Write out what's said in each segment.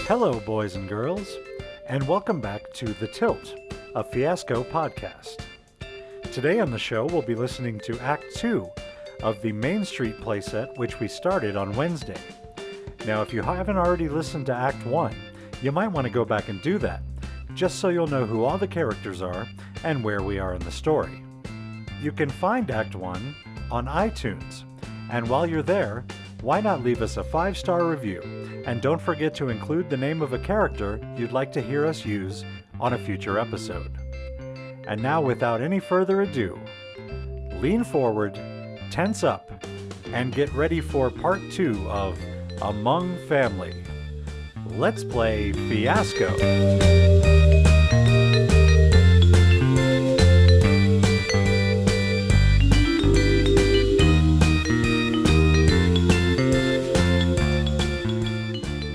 Hello, boys and girls, and welcome back to The Tilt, a Fiasco podcast. Today on the show, we'll be listening to Act 2 of the Main Street playset, which we started on Wednesday. Now, if you haven't already listened to Act 1, you might want to go back and do that, just so you'll know who all the characters are and where we are in the story. You can find Act 1 on iTunes, and while you're there, why not leave us a 5-star review? And don't forget to include the name of a character you'd like to hear us use on a future episode. And now, without any further ado, lean forward, tense up, and get ready for part 2 of Among Family. Let's play Fiasco.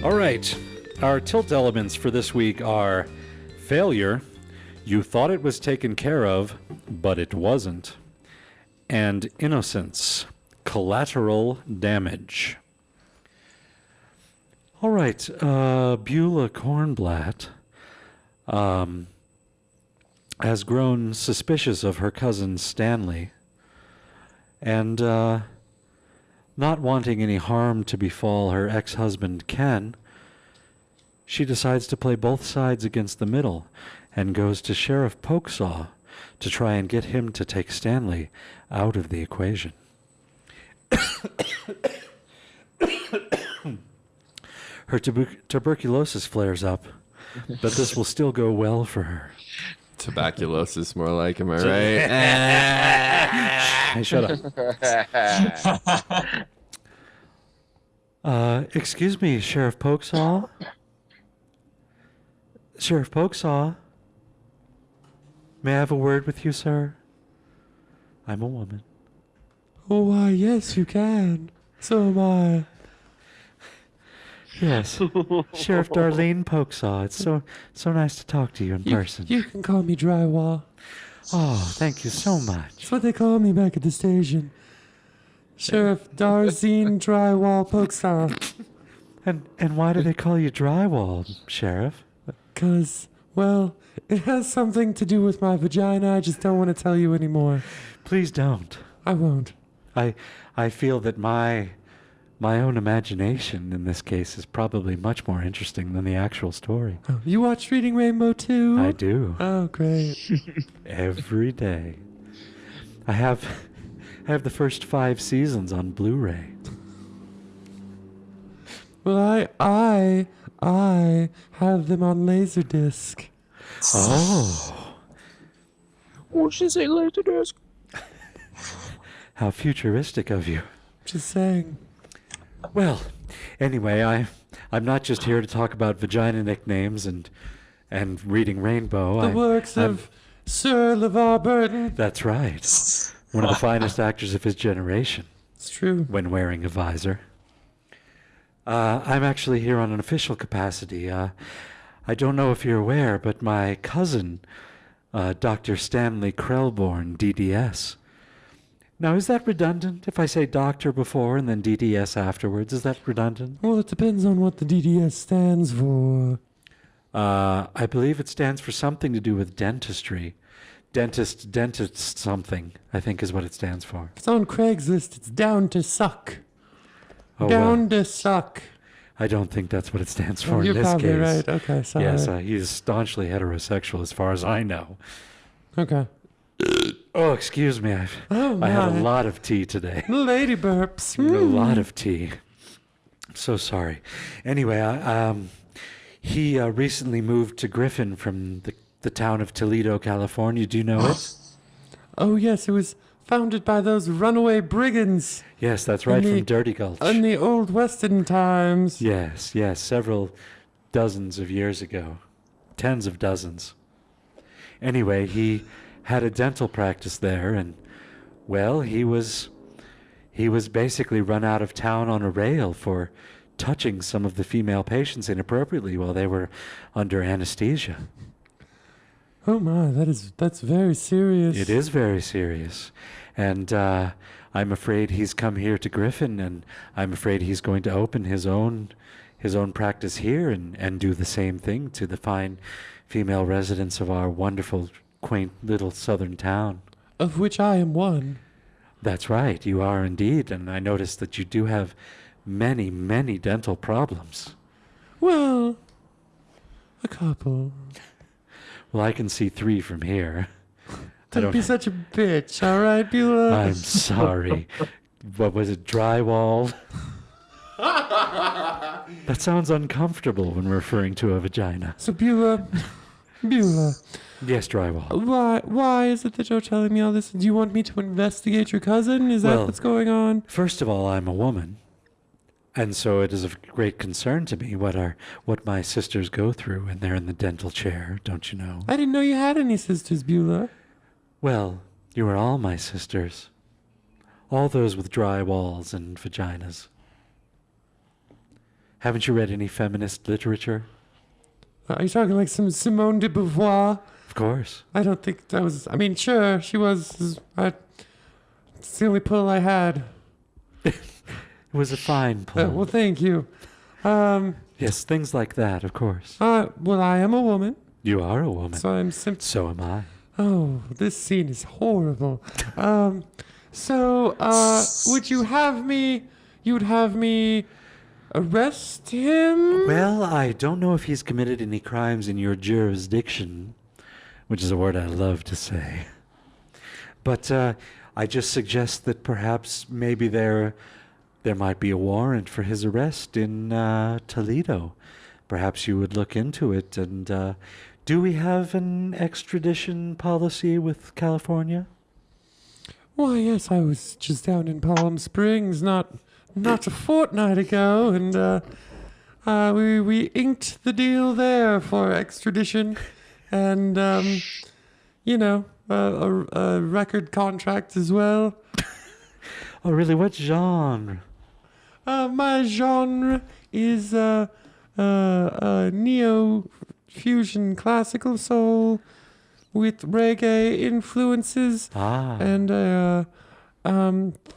All right, our tilt elements for this week are failure, you thought it was taken care of, but it wasn't, and innocence, collateral damage. All right, Beulah Cornblatt has grown suspicious of her cousin Stanley, and not wanting any harm to befall her ex-husband Ken, she decides to play both sides against the middle and goes to Sheriff Pokesaw to try and get him to take Stanley out of the equation. Her tuberculosis flares up, but this will still go well for her. Tuberculosis, more like, am I right? Hey, shut up. Excuse me, Sheriff Pokesaw? Sheriff Pokesaw? May I have a word with you, sir? I'm a woman. Oh, why, yes, you can. So am I. Yes, Sheriff Darlene Pokesaw. It's so nice to talk to you in person. You can call me Drywall. Oh, thank you so much. That's what they call me back at the station. Sheriff Darzine Drywall Pokesaw. And why do they call you Drywall, Sheriff? 'Cause, well, it has something to do with my vagina. I just don't want to tell you anymore. Please don't. I won't. I feel that my own imagination in this case is probably much more interesting than the actual story. Oh, you watch Reading Rainbow too? I do. Oh, great. Every day. I have the first 5 seasons on Blu-ray. Well, I have them on Laserdisc. Oh. What should say Laserdisc? How futuristic of you. Just saying. Well, anyway, I'm not just here to talk about vagina nicknames and Reading Rainbow. The works of Sir LeVar Burton. That's right. One of the finest actors of his generation. It's true. When wearing a visor. I'm actually here on an official capacity. I don't know if you're aware, but my cousin, Dr. Stanley Krellborn, DDS. Now, is that redundant if I say doctor before and then DDS afterwards? Is that redundant? Well, it depends on what the DDS stands for. I believe it stands for something to do with dentistry. Dentist something, I think is what it stands for. It's on Craigslist. It's down to suck. Oh, down to suck. I don't think that's what it stands for You're in this probably case. right. Okay, sorry. Yes, he's staunchly heterosexual as far as I know. Okay. Oh, excuse me. I had a lot of tea today. Lady burps. A lot of tea. I'm so sorry. Anyway, he recently moved to Griffin from the town of Toledo, California. Do you know it? Oh, yes. It was founded by those runaway brigands. Yes, that's right, from Dirty Gulch. In the old Western times. Yes, several dozens of years ago. Tens of dozens. Anyway, he had a dental practice there, and, well, he was basically run out of town on a rail for touching some of the female patients inappropriately while they were under anesthesia. Oh my, that's very serious. It is very serious. And I'm afraid he's come here to Griffin, and I'm afraid he's going to open his own his own practice here and do the same thing to the fine female residents of our wonderful, quaint little southern town. Of which I am one. That's right, you are indeed, and I noticed that you do have many, many dental problems. Well, a couple. Well, I can see 3 from here. Don't be such a bitch, all right, Beulah? I'm sorry. What was it, drywall? That sounds uncomfortable when referring to a vagina. So, Beulah, Yes, drywall. why is it that you're telling me all this? Do you want me to investigate your cousin? Is that Well, what's going on? First of all, I'm a woman, and so it is of great concern to me what my sisters go through when they're in the dental chair, don't you know? I didn't know you had any sisters, Beulah. Well, you are all my sisters. All those with dry walls and vaginas. Haven't you read any feminist literature? Are you talking like some Simone de Beauvoir? Of course. I don't think that was... I mean, sure, she was... it's the only pull I had. It was a fine pull. Well, thank you. Yes, things like that, of course. Well, I am a woman, You are a woman. so I'm So am I. Oh, this scene is horrible. Would you have me... You would have me arrest him? Well, I don't know if he's committed any crimes in your jurisdiction, which is a word I love to say. But I just suggest that perhaps maybe there might be a warrant for his arrest in Toledo. Perhaps you would look into it. And do we have an extradition policy with California? Why, yes, I was just down in Palm Springs not a fortnight ago, and we inked the deal there for extradition, and a record contract as well. Oh, really? What genre? My genre is neo-fusion classical soul with reggae influences and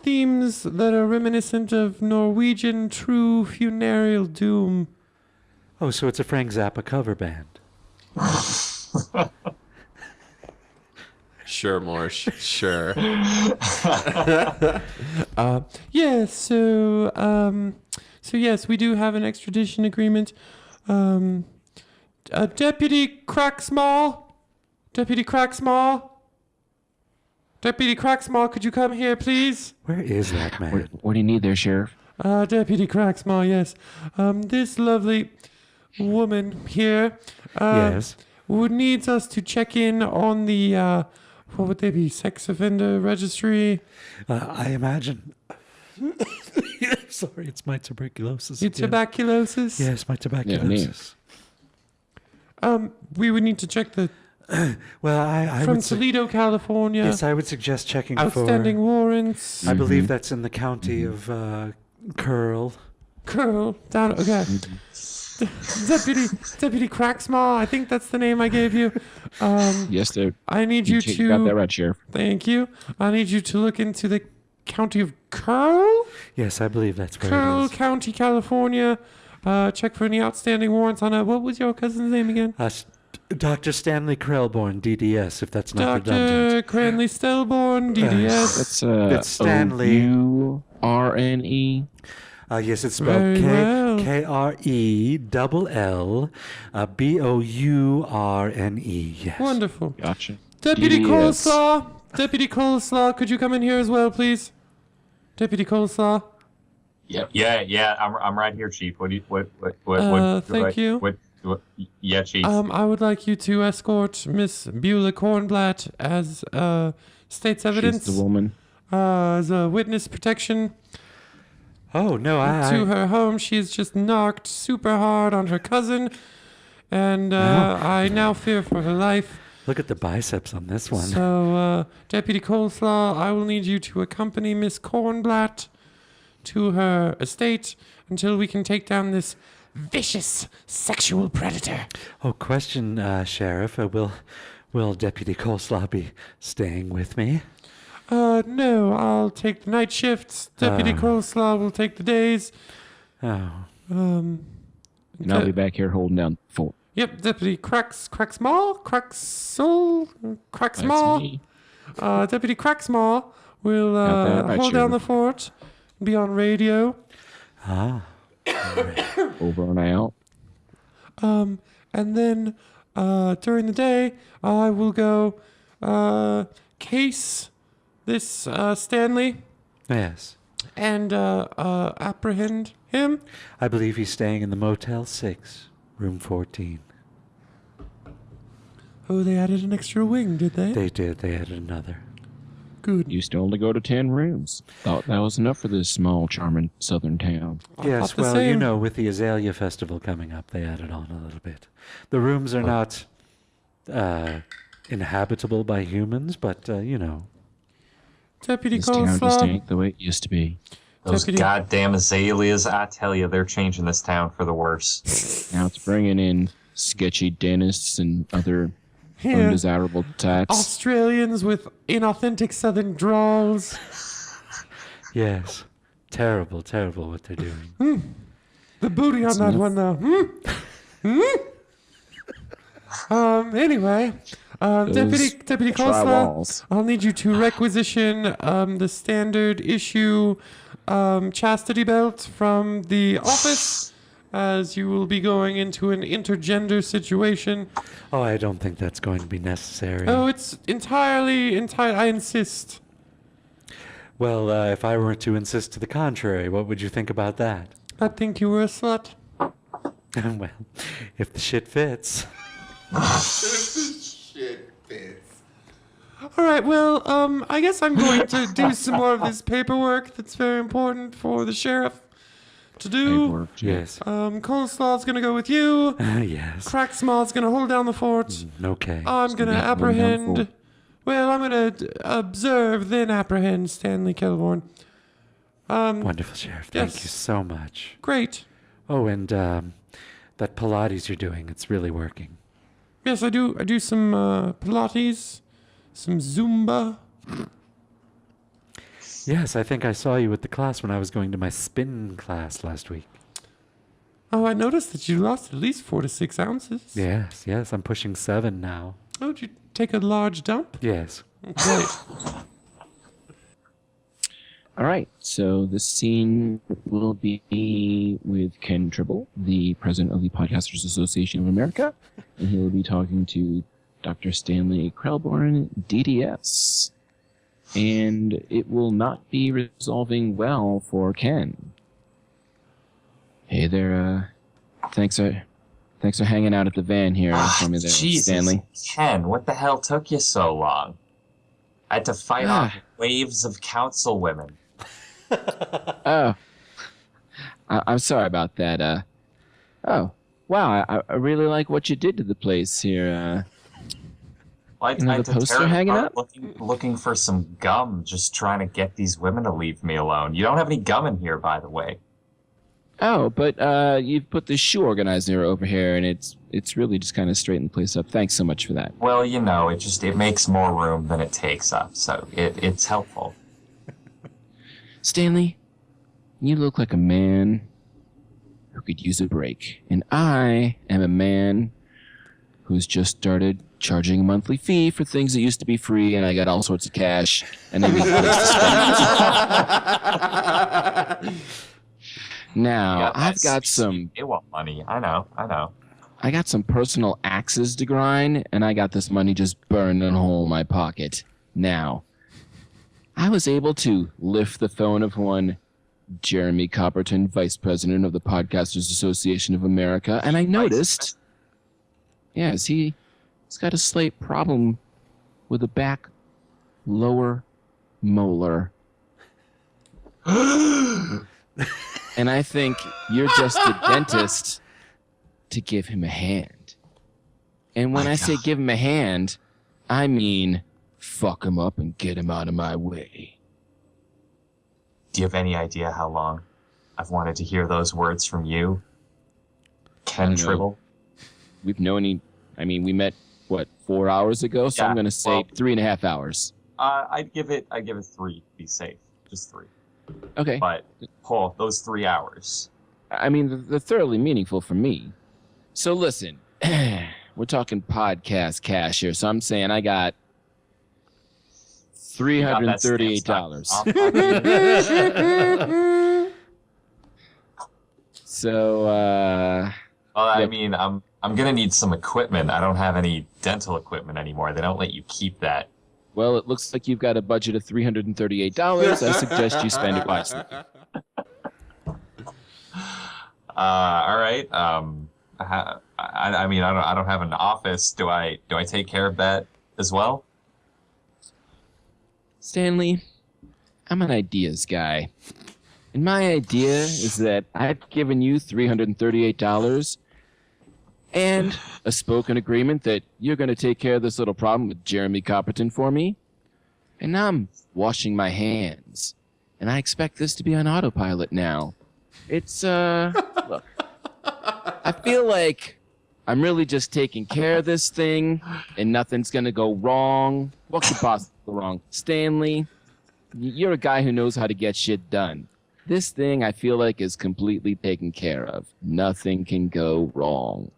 themes that are reminiscent of Norwegian true funereal doom. Oh, so it's a Frank Zappa cover band. Sure, Morsh. Sure. Yes, so yes, we do have an extradition agreement. Deputy Cracksmall, could you come here, please? Where is that man? What do you need there, Sheriff? Deputy Cracksmall, yes. This lovely woman here Yes. needs us to check in on the, what would they be, sex offender registry? I imagine. Sorry, it's my tuberculosis. Your again. tuberculosis? Yes, my tuberculosis. We would need to check the Well, I from would Toledo, California. yes, I would suggest checking Outstanding for. warrants. I believe that's in the county of Curl. Curl down. Okay. Deputy Cracksmall. I think that's the name I gave you. Yes, sir. I need you You got that to. right, Sheriff. Thank you. I need you to look into the county of Curl. Yes, I believe that's where it Curl is. County, California. Check for any outstanding warrants on what was your cousin's name again? Dr. Stanley Krellborn, DDS, if that's not Dr. redundant. Cranley Stellborn, DDS. That's It's Stanley. O-U-R-N-E. Yes, it's spelled Very well. Krellborne. Yes. Wonderful. Gotcha. Deputy DDS. Coleslaw, could you come in here as well, please? Deputy Coleslaw. Yep. Yeah, I'm right here, Chief. What? Thank you. Yeah, Chief. I would like you to escort Miss Beulah Kornblatt as state's evidence, She's the woman. as a witness protection Oh, no, to her home. She's just knocked super hard on her cousin, and I now fear for her life. Look at the biceps on this one. So, Deputy Coleslaw, I will need you to accompany Miss Kornblatt to her estate until we can take down this vicious sexual predator. Oh, question, Sheriff. Will Deputy Coleslaw be staying with me? No, I'll take the night shifts. Deputy Coleslaw will take the days. Oh. And I'll be back here holding down the fort. Yep, Deputy Cracksmaw. That's me. Deputy Cracksmaw will Got that right, hold down the Sheriff. fort, be on radio. Over and out. And then during the day, I will go case this Stanley Yes. and apprehend him. I believe he's staying in the Motel 6, room 14. Oh, they added an extra wing, did they? They did. They added another. Good. Used to only go to 10 rooms. Thought that was enough for this small, charming southern town. Yes, thought the well, you same. know, with the Azalea Festival coming up, they added on a little bit. The rooms are not inhabitable by humans, but, you know. Deputy This town just Coleslaw. ain't the way it used to be. Those Deputy- goddamn azaleas, I tell you, they're changing this town for the worse. Now it's bringing in sketchy dentists and other Yeah. undesirable types. Australians with inauthentic southern drawls. Yes. Terrible, terrible what they're doing. The booty on that enough. one, though. Anyway, Deputy Try Coleslaw, walls. I'll need you to requisition the standard issue chastity belt from the office, as you will be going into an intergender situation. Oh, I don't think that's going to be necessary. Oh, it's entirely. I insist. Well, if I were to insist to the contrary, what would you think about that? I think you were a slut. Well, if the shit fits. All right, well, I guess I'm going to do some more of this paperwork that's very important for the sheriff to do. Paperwork, Yes. Coleslaw's going to go with you. Yes. Cracksmaw's going to hold down the fort. Okay. I'm going to Yeah, hold down the apprehend. fort. Well, I'm going to observe, then apprehend Stanley Kelborn. Wonderful, Sheriff. Thank yes. you so much. Great. Oh, and that Pilates you're doing, it's really working. Yes, I do. I do some Pilates, some Zumba. Yes, I think I saw you at the class when I was going to my spin class last week. Oh, I noticed that you lost at least 4 to 6 ounces. Yes, yes, I'm pushing 7 now. Oh, did you take a large dump? Yes. Great. All right, so the scene will be with Ken Tribble, the president of the Podcasters Association of America, and he will be talking to Dr. Stanley Krelborn, DDS. And it will not be resolving well for Ken. Hey there, thanks for hanging out at the van here for me there, Jesus, Stanley. Ken, what the hell took you so long? I had to fight off waves of council women. Oh, I'm sorry about that. Oh, wow, I really like what you did to the place here. Well, I You know had the to poster tear it hanging apart up? looking for some gum, just trying to get these women to leave me alone. You don't have any gum in here, by the way. Oh, but you've put the shoe organizer over here, and it's really just kind of straightened the place up. Thanks so much for that. Well, you know, it makes more room than it takes up, so it's helpful. Stanley, you look like a man who could use a break, and I am a man who's just started charging a monthly fee for things that used to be free, and I got all sorts of cash, and I need a place to spend it. Now, I've got some They want money. I know. I got some personal axes to grind, and I got this money just burning a hole in my pocket. Now, I was able to lift the phone of one Jeremy Copperton, Vice President of the Podcasters Association of America, and I noticed, yes, he's got a slight problem with the back lower molar. And I think you're just the dentist to give him a hand. And when I say give him a hand, I mean fuck him up and get him out of my way. Do you have any idea how long I've wanted to hear those words from you, Ken don't know. Tribble? We've known we met, 4 hours ago? So Yeah, I'm going to say well- 3.5 hours. I'd give it 3 to be safe, just 3. Okay. But those 3 hours, I mean, they're thoroughly meaningful for me. So listen, we're talking podcast cash here. So I'm saying I got $338. So, Well, I mean, I'm gonna need some equipment. I don't have any dental equipment anymore. They don't let you keep that. well, it looks like you've got a budget of $338. I suggest you spend it wisely. All right. I mean, I don't have an office. Do I take care of that as well? Stanley, I'm an ideas guy. And my idea is that I've given you $338 and a spoken agreement that you're going to take care of this little problem with Jeremy Copperton for me. And now I'm washing my hands. And I expect this to be on autopilot now. It's, look, I feel like I'm really just taking care of this thing and nothing's going to go wrong. What could possibly go wrong? Stanley, you're a guy who knows how to get shit done. This thing I feel like is completely taken care of. Nothing can go wrong.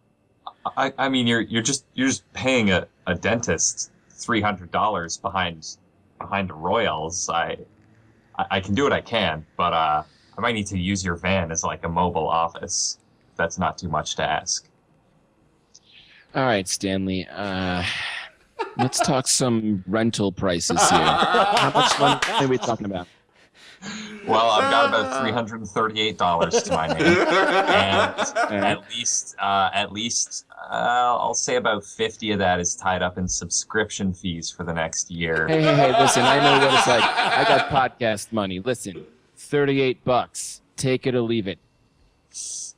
I mean, you're just paying a dentist $300 behind the Royals. I can do what I can, but I might need to use your van as like a mobile office. That's not too much to ask. All right, Stanley. Let's talk some rental prices here. How much money are we talking about? Well, I've got about $338 to my name, and at least I'll say about 50 of that is tied up in subscription fees for the next year. Hey, listen, I know what it's like. I got podcast money. Listen, $38. Take it or leave it.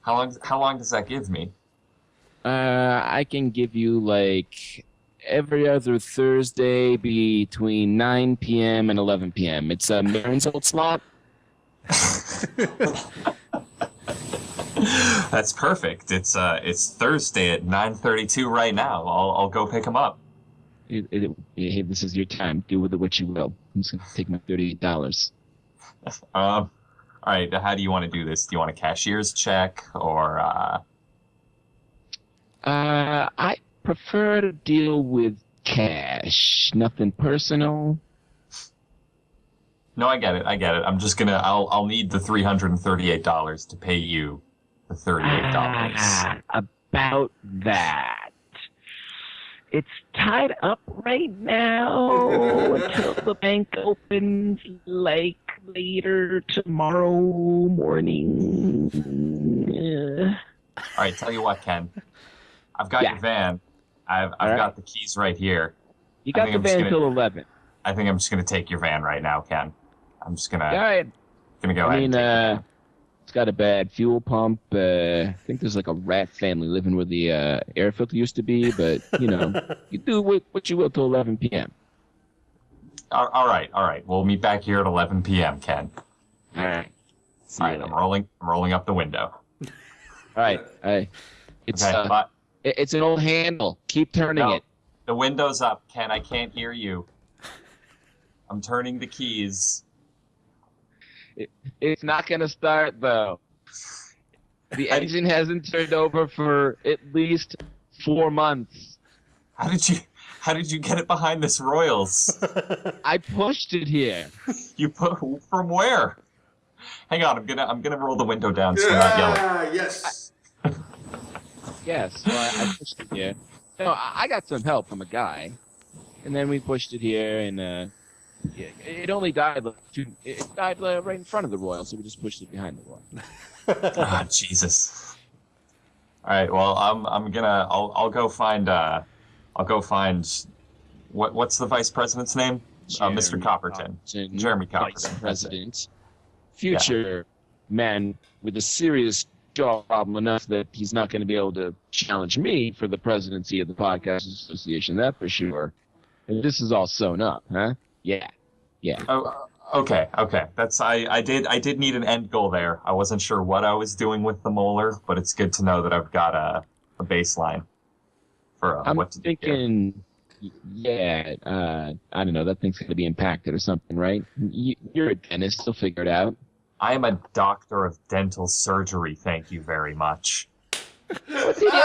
How long does that give me? I can give you like every other Thursday between 9 p.m. and 11 p.m. It's Marin's old slot. That's perfect. It's Thursday at 9:32 right now. I'll go pick him up. Hey, this is your time. Do with it what you will. I'm just gonna take my $38. All right. How do you want to do this? Do you want a cashier's check or? I prefer to deal with cash. Nothing personal. No, I get it. I'll need the $338 to pay you the $38. About that. It's tied up right now until the bank opens like later tomorrow morning. All right, tell you what, Ken. I've got your van. I've got the keys right here. You got the van till 11. I think I'm just gonna take your van right now, Ken. I'm just gonna. All right. Gonna go ahead. I mean, it's got a bad fuel pump. I think there's like a rat family living where the air filter used to be, but you know, you do what you will till 11 p.m. All right. We'll meet back here at 11 p.m., Ken. All right. All right. I'm rolling up the window. All right. It's okay, it's an old handle. Keep turning it. The window's up, Ken. I can't hear you. I'm turning the keys. It's not gonna start though. The engine hasn't turned over for at least 4 months. How did you get it behind this Royals? I pushed it here. You put from where? Hang on, I'm gonna roll the window down so you're not yelling. Yes. Yes, well, I pushed it here. No, I got some help from a guy, and then we pushed it here, and it only died. It died right in front of the Royal, so we just pushed it behind the Royal. Oh, Jesus. All right. Well, I'll go find. I'll go find. What's the vice president's name? Mr. Copperton. Jeremy Copperton. Vice President. Future man with a serious jaw problem enough that he's not going to be able to challenge me for the presidency of the Podcast Association. That for sure. And this is all sewn up, huh? Yeah. Oh, okay. That's I did need an end goal there. I wasn't sure what I was doing with the molar, but it's good to know that I've got a baseline for what to do. I'm thinking, I don't know. That thing's going to be impacted or something, right? You're a dentist. You'll figure it out. I am a doctor of dental surgery. Thank you very much. What's he getting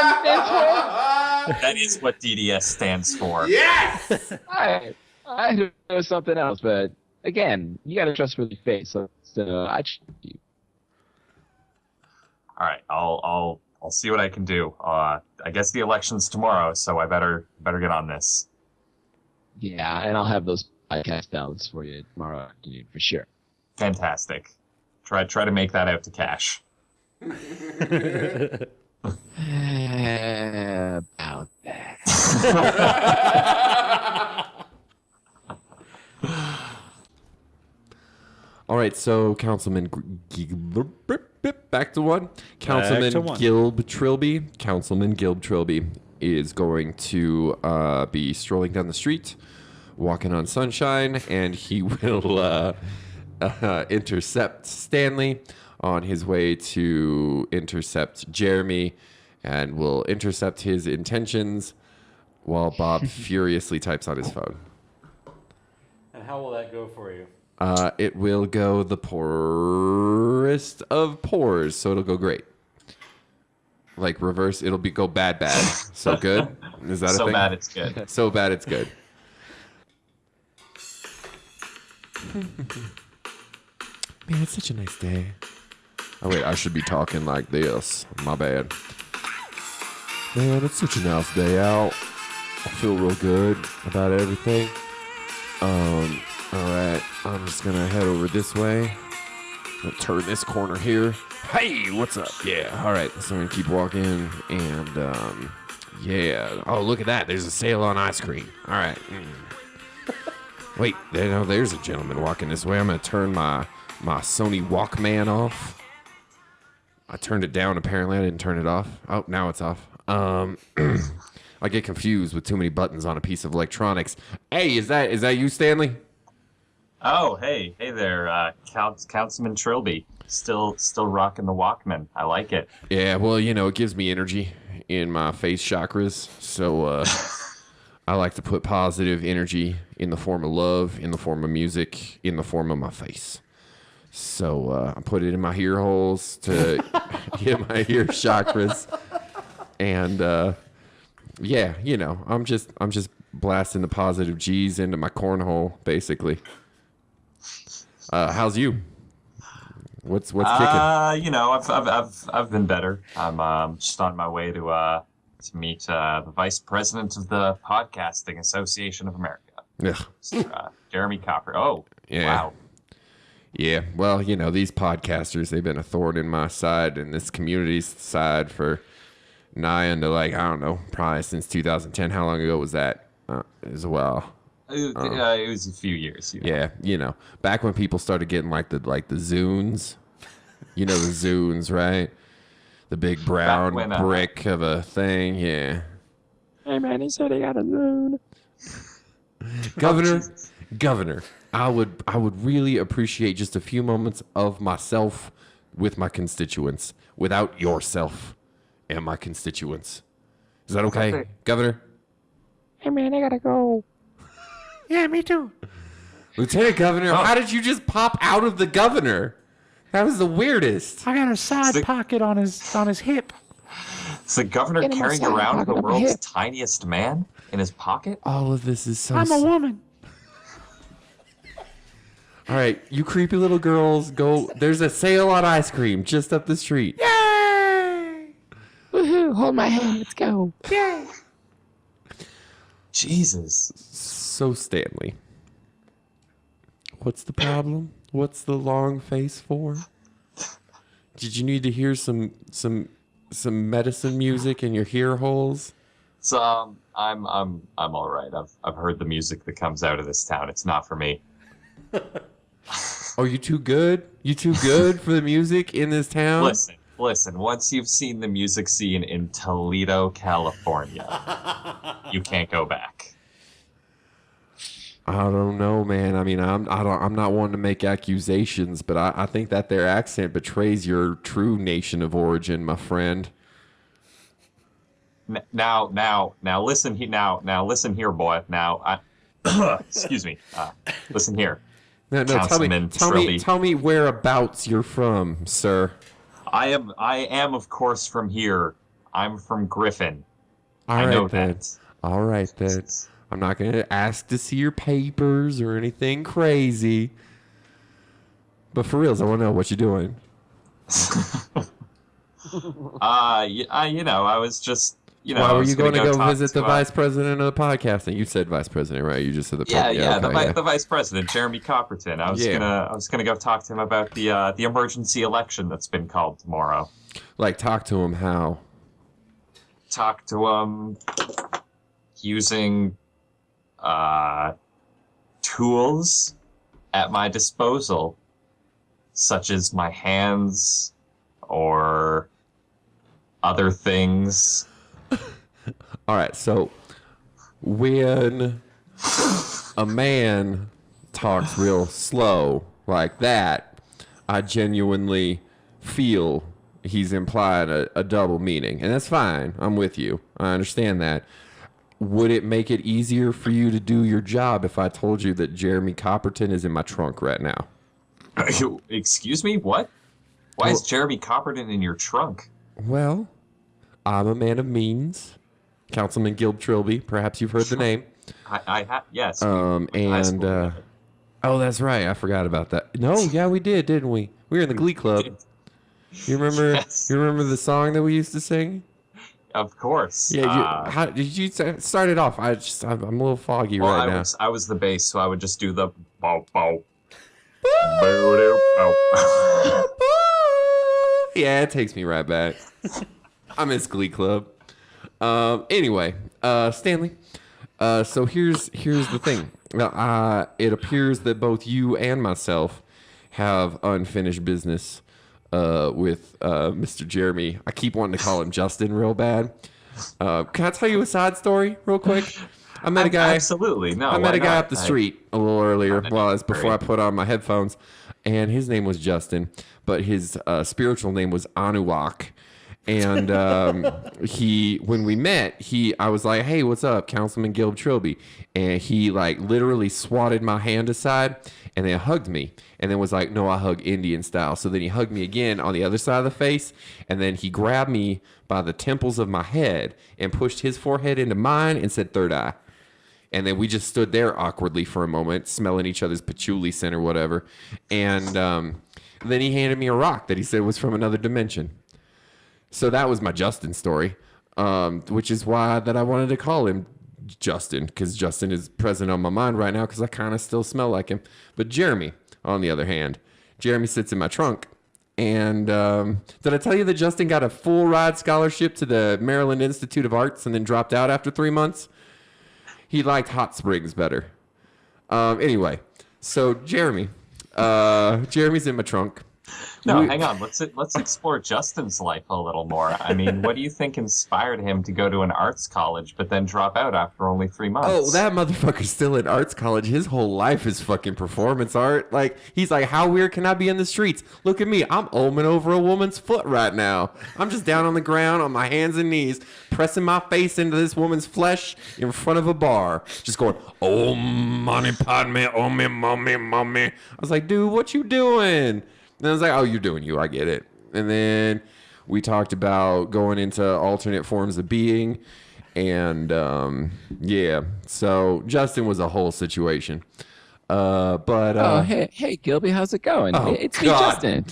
That is what DDS stands for. Yes! I know something else, but again, you got a trustworthy face, so I trust you. All right, I'll see what I can do. I guess the election's tomorrow, so I better get on this. Yeah, and I'll have those podcast ballots for you tomorrow afternoon for sure. Fantastic. Try to make that out to cash. About that. All right, so Councilman back to one. Councilman Gilb Trilby is going to be strolling down the street, walking on sunshine, and he will intercept Stanley on his way to intercept Jeremy, and will intercept his intentions while Bob furiously types on his phone. And how will that go for you? It will go the poorest of poors, so it'll go great. Like reverse, it'll go bad. So good. Is that a thing? So bad it's good. So bad it's good. Man, it's such a nice day. Oh wait, I should be talking like this. My bad. Man, it's such a nice day out. I feel real good about everything. Alright, I'm just gonna head over this way. I'm gonna turn this corner here. Hey, what's up? Yeah, alright, so I'm gonna keep walking, and, yeah. Oh, look at that, there's a sale on ice cream. Alright. Wait, there's a gentleman walking this way. I'm gonna turn my Sony Walkman off. I turned it down, apparently. I didn't turn it off. Oh, now it's off. I get confused with too many buttons on a piece of electronics. Hey, is that you, Stanley? Oh, hey there, Councilman Trilby. Still rocking the Walkman. I like it. Yeah, well, it gives me energy in my face chakras. So I like to put positive energy in the form of love, in the form of music, in the form of my face. So I put it in my ear holes to get my ear chakras. And yeah, I'm just blasting the positive G's into my cornhole, basically. How's you? What's kicking? I've been better. I'm just on my way to meet the vice president of the Podcasting Association of America, Mr. Jeremy Copper. Oh, yeah. Wow. Yeah, well, these podcasters, they've been a thorn in my side and this community's side for nigh into, I don't know, probably since 2010. How long ago was that? It was a while. It was a few years. Yeah, back when people started getting the Zunes. The Zunes, right? The big brown brick of a thing, yeah. Hey man, he said he got a Zune. Governor, I would really appreciate just a few moments of myself with my constituents, without yourself and my constituents. Is that okay, Governor? Hey man, I gotta go. Yeah, me too. Lieutenant Governor, how did you just pop out of the governor? That was the weirdest. I got a side pocket on his hip. Is the governor carrying around the world's tiniest man in his pocket? All of this is so... I'm a woman. All right, you creepy little girls, go. There's a sale on ice cream just up the street. Yay! Woohoo! Hold my hand. Let's go. Yay! Jesus. So Stanley, what's the problem? What's the long face for? Did you need to hear some medicine music in your ear holes? So I'm all right. I've heard the music that comes out of this town. It's not for me. Oh, you too good? You too good for the music in this town? Listen. Once you've seen the music scene in Toledo, California, you can't go back. I don't know, man. I mean, I'm not one to make accusations, but I think that their accent betrays your true nation of origin, my friend. Now, listen here, boy. Now, excuse me. Listen here. No, Councilman tell me whereabouts you're from, sir. I am of course from here. I'm from Griffin. All I right know then. that. All right then. I'm not going to ask to see your papers or anything crazy. But for reals, I want to know what you're doing. I was just, Why were you going to go visit the to, vice president of the podcast? And you said vice president, right? You just said the the vice president, Jeremy Copperton. I was gonna go talk to him about the emergency election that's been called tomorrow. Like, talk to him how? Talk to him using tools at my disposal, such as my hands or other things. All right, so when a man talks real slow like that, I genuinely feel he's implying a double meaning. And that's fine. I'm with you. I understand that. Would it make it easier for you to do your job if I told you that Jeremy Copperton is in my trunk right now? Excuse me? What? Why is Jeremy Copperton in your trunk? Well, I'm a man of means. Councilman Gilb Trilby, perhaps you've heard the name. I have, yes. Oh, that's right. I forgot about that. No, yeah, we did, didn't we? We were in the Glee Club. You remember? Yes. You remember the song that we used to sing? Of course. Yeah. How did you start it off? I'm a little foggy right now. I was the bass, so I would just do the bow bow. Bow. Yeah, it takes me right back. I miss Glee Club. Anyway, Stanley. So here's the thing. It appears that both you and myself have unfinished business with Mr. Jeremy. I keep wanting to call him Justin real bad. Can I tell you a side story real quick? I met a guy. Absolutely. No. I met a guy up the street a little earlier. Well, it's before I put on my headphones, and his name was Justin, but his spiritual name was Anuak. And when we met, I was like, "Hey, what's up, Councilman Gilb Trilby?" And he like literally swatted my hand aside and then hugged me, and then was like, "No, I hug Indian style." So then he hugged me again on the other side of the face, and then he grabbed me by the temples of my head and pushed his forehead into mine and said, "Third eye." And then we just stood there awkwardly for a moment, smelling each other's patchouli scent or whatever. And then he handed me a rock that he said was from another dimension. So that was my Justin story, which is why that I wanted to call him Justin, because Justin is present on my mind right now because I kind of still smell like him. But Jeremy, on the other hand, Jeremy sits in my trunk. And did I tell you that Justin got a full ride scholarship to the Maryland Institute of Arts and then dropped out after 3 months? He liked hot springs better. Anyway, so Jeremy's in my trunk. No, hang on. Let's explore Justin's life a little more. I mean, what do you think inspired him to go to an arts college but then drop out after only 3 months? Oh, that motherfucker's still in arts college. His whole life is fucking performance art. Like, he's like, how weird can I be in the streets? Look at me. I'm oming over a woman's foot right now. I'm just down on the ground on my hands and knees, pressing my face into this woman's flesh in front of a bar. Just going, oh, money, pardon me, oh, me, mommy, mommy. I was like, dude, what you doing? And I was like, oh, you're doing you. I get it. And then we talked about going into alternate forms of being. And, yeah. So Justin was a whole situation. Hey, Gilby, how's it going? Oh, it's me, God. Justin.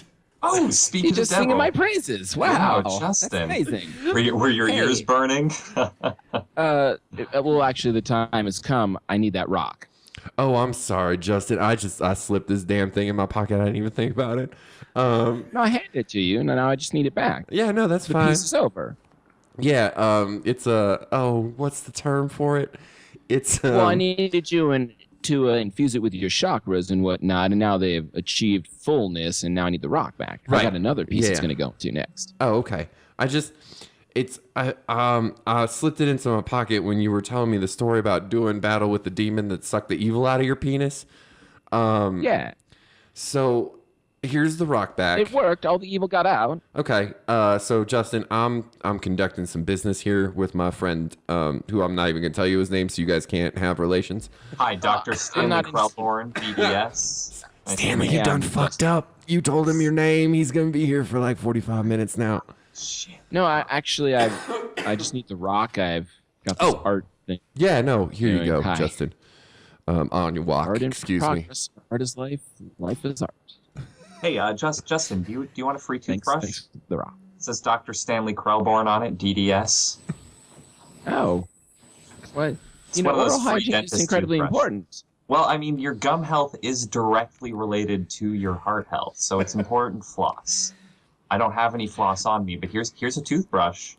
Oh, speak You of the just devil. singing my praises. Wow, Justin. That's amazing. Were your ears burning? Well, actually, the time has come. I need that rock. Oh, I'm sorry, Justin. I slipped this damn thing in my pocket. I didn't even think about it. No, I handed it to you, and now I just need it back. Yeah, no, that's The fine. piece is over. Yeah, it's what's the term for it? It's Well, I needed you to infuse it with your chakras and whatnot, and now they've achieved fullness, and now I need the rock back. Right. I got another piece Yeah. it's going to go to next. Oh, okay. I slipped it into my pocket when you were telling me the story about doing battle with the demon that sucked the evil out of your penis. Yeah. So here's the rock back. It worked. All the evil got out. Okay. So Justin, I'm conducting some business here with my friend, who I'm not even gonna tell you his name, so you guys can't have relations. Hi, Dr. Stanley not Krellborn, BDS. Stanley, you Yeah, done I'm fucked up. You told him your name. He's gonna be here for like 45 minutes now. Shit. No, I just need the rock. I've got this art thing. Yeah, no. Here you Anyway, go, hi. Justin. On your walk. Art in Excuse me. progress. Art is life. Life is art. Hey, Justin, do you want a free Thanks, toothbrush? thanks for the rock. It says Dr. Stanley Krellborn on it, DDS. Oh. What? It's You know, one of those oral free hygiene is dentist incredibly toothbrush. important. Well, I mean, your gum health is directly related to your heart health, so it's important floss. I don't have any floss on me, but here's a toothbrush.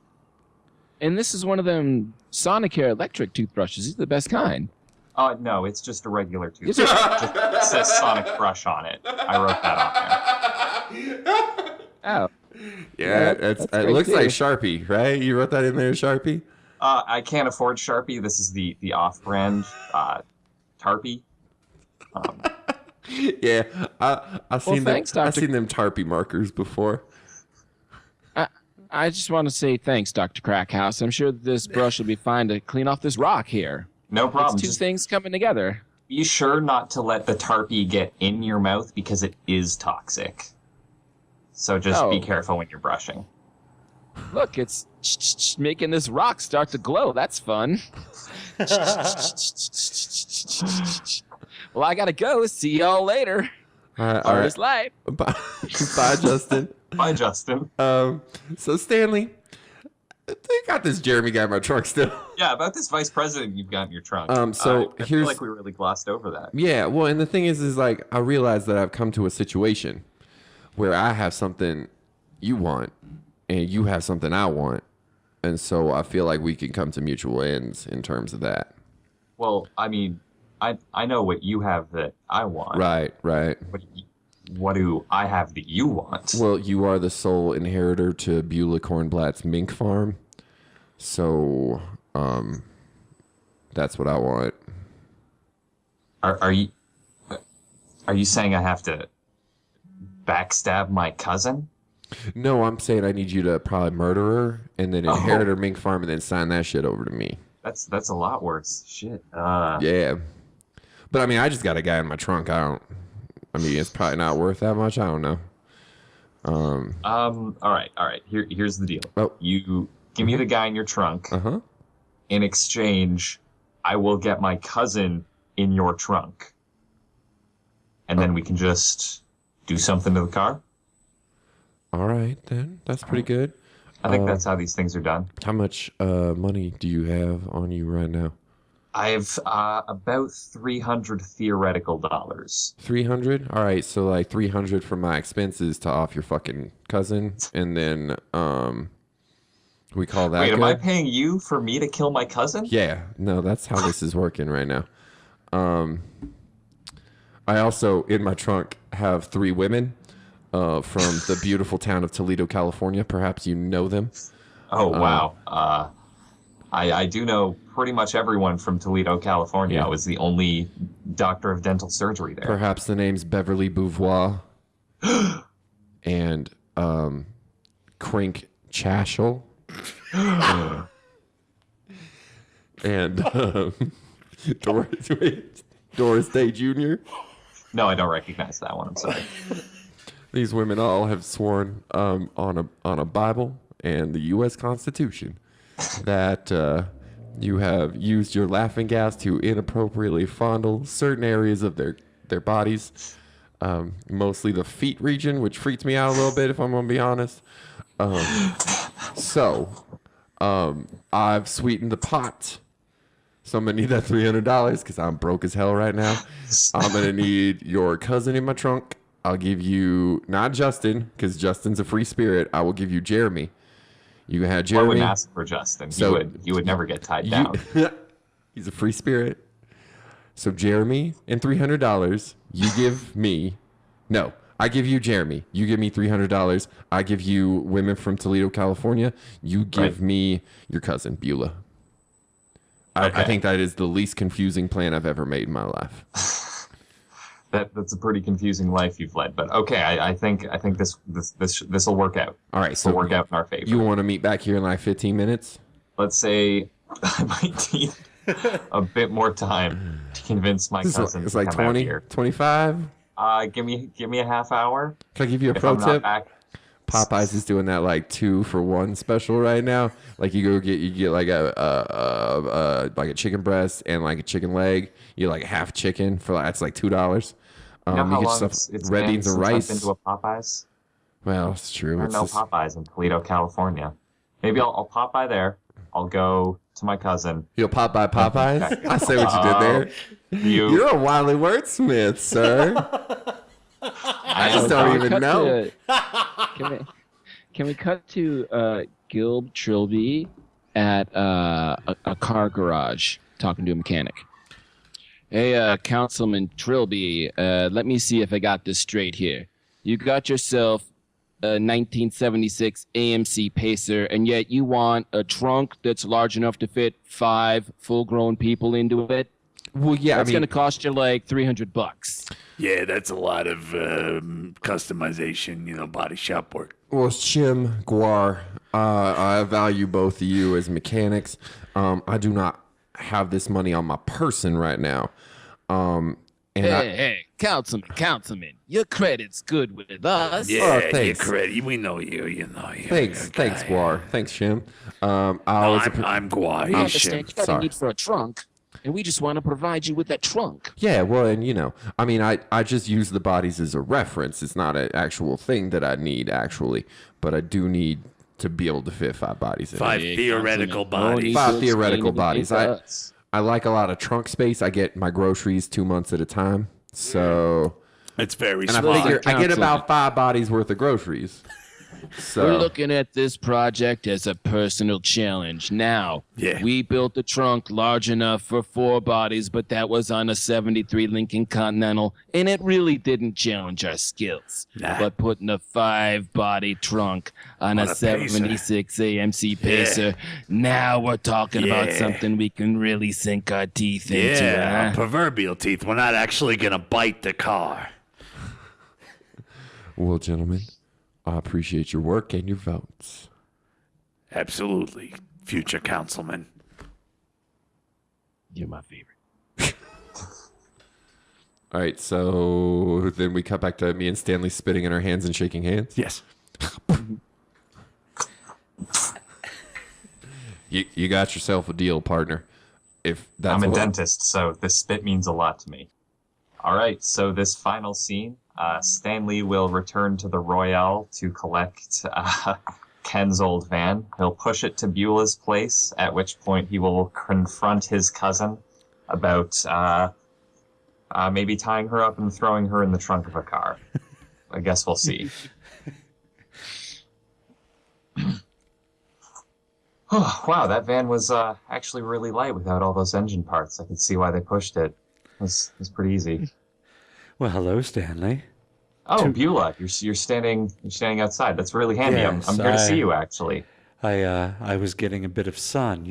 And this is one of them Sonicare electric toothbrushes. These are the best kind. No, it's just a regular Is toothbrush. it? It says Sonic Brush on it. I wrote that on there. Oh. Yeah, that's it great looks too. like Sharpie, right? You wrote that in there, Sharpie? I can't afford Sharpie. This is the off-brand Tarpie. Yeah, I've seen thanks, them. I've Dr. seen them Tarpie markers before. I just want to say thanks, Dr. Crackhouse. I'm sure this brush will be fine to clean off this rock here. No problem. It's two Just things coming together. be sure not to let the Tarpie get in your mouth because it is toxic. So just be Oh. careful when you're brushing. Look, it's making this rock start to glow. That's fun. Well, I gotta go. See y'all later. All right, Art is life. Bye, bye, Justin. Bye, Justin. So Stanley, they got this Jeremy guy in my trunk still. Yeah, about this vice president you've got in your trunk. So I feel here's- like we really glossed over that. Yeah, well, and the thing is like I realize that I've come to a situation where I have something you want, and you have something I want, and so I feel like we can come to mutual ends in terms of that. Well, I mean, I know what you have that I want. Right. What do I have that you want? Well, you are the sole inheritor to Beulah Kornblatt's mink farm, so that's what I want. Are you saying I have to backstab my cousin? No, I'm saying I need you to probably murder her and then inherit her mink farm and then sign that shit over to me. That's a lot worse. Shit. Yeah. But I mean, I just got a guy in my trunk. It's probably not worth that much. I don't know. All right. Here's the deal. Oh. You give me the guy in your trunk. Uh-huh. In exchange, I will get my cousin in your trunk. And then we can just do something to the car. All right, then. That's pretty good. I think that's how these things are done. How much money do you have on you right now? I have about 300 theoretical dollars. 300? All right, so like 300 for my expenses to off your fucking cousin, and then we call that Wait, am good? I paying you for me to kill my cousin? Yeah, no, that's how this is working right now. I also, in my trunk, have 3 women from the beautiful town of Toledo, California. Perhaps you know them. Oh, wow. I do know pretty much everyone from Toledo, California. Yeah. I was the only doctor of dental surgery there. Perhaps the name's Beverly Beauvoir and Quaint Chashel. And Doris Day Jr. No, I don't recognize that one. I'm sorry. These women all have sworn on a Bible and the U.S. Constitution that you have used your laughing gas to inappropriately fondle certain areas of their bodies, mostly the feet region, which freaks me out a little bit if I'm going to be honest. I've sweetened the pot. So I'm going to need that $300 because I'm broke as hell right now. I'm going to need your cousin in my trunk. I'll give you, not Justin, because Justin's a free spirit. I will give you Jeremy. You can have I Jeremy. wouldn't ask for Justin. So you would never get tied down. He's a free spirit. So Jeremy and $300. You give me. No, I give you Jeremy. You give me $300. I give you women from Toledo, California. You give me your cousin, Beulah. I Okay. think that is the least confusing plan I've ever made in my life. That's a pretty confusing life you've led. But okay, I think this will work out. All right, This will work out in our favor. You want to meet back here in like 15 minutes? Let's say I might need a bit more time to convince my cousin It's to like come out 20, here. 25? Give me a half hour. Can I give you a If pro I'm not tip? back, Popeyes is doing that like 2-for-1 special right now. Like you get like a chicken breast and like a chicken leg. You get like half chicken for that's like $2. you know how get long yourself it's red been beans and since rice. I've been to a Popeyes? Well, it's true. There are It's no just- Popeyes in Toledo, California. Maybe I'll pop by there. I'll go to my cousin. You'll pop by Popeyes? I say what you did there. You're a wily wordsmith, sir. I just don't even know. Can we cut to Gilb Trilby at a car garage talking to a mechanic? Hey, Councilman Trilby, let me see if I got this straight here. You got yourself a 1976 AMC Pacer, and yet you want a trunk that's large enough to fit 5 full-grown people into it? Well, yeah, That's I mean, going to cost you like $300. Yeah, that's a lot of customization, body shop work. well, Jim Guar, I value both of you as mechanics. I do not have this money on my person right now. Hey, Councilman, your credit's good with us. Yeah, thanks. credit. We know you. You know you. Thanks, Guar. Thanks, Jim. I'm Guai. We I'm understand you got sorry. a need for a trunk, and we just want to provide you with that trunk. Yeah, well, and I mean, I just use the bodies as a reference. It's not an actual thing that I need, actually, but I do need to be able to fit 5 bodies in. Five Hey, theoretical Councilman, no bodies. need Five to explain theoretical everything bodies. to us. I like a lot of trunk space. I get my groceries 2 months at a time, so It's very and I smart. figure I get Councilman. about 5 bodies worth of groceries. We're So looking at this project as a personal challenge. Now, Yeah. we built a trunk large enough for 4 bodies, but that was on a 73 Lincoln Continental, and it really didn't challenge our skills. Nah. But putting a 5-body trunk on On a a Pacer. 76 AMC Pacer, now we're talking about Yeah. something we can really sink our teeth into. Yeah, Huh? proverbial teeth. We're not actually gonna bite the car. well, gentlemen, I appreciate your work and your votes. Absolutely, future councilman. You're my favorite. All right, so then we cut back to me and Stanley spitting in our hands and shaking hands. Yes. You got yourself a deal, partner. If that's I'm a what- dentist, so this spit means a lot to me. All right, so this final scene, Stanley will return to the Royale to collect Ken's old van. He'll push it to Beulah's place, at which point he will confront his cousin about maybe tying her up and throwing her in the trunk of a car. I guess we'll see. Oh, wow, that van was actually really light without all those engine parts. I could see why they pushed it. It was pretty easy. Well, hello, Stanley. Oh, Beulah, you're standing outside. That's really handy. Yes, I'm here to see you, actually. I was getting a bit of sun,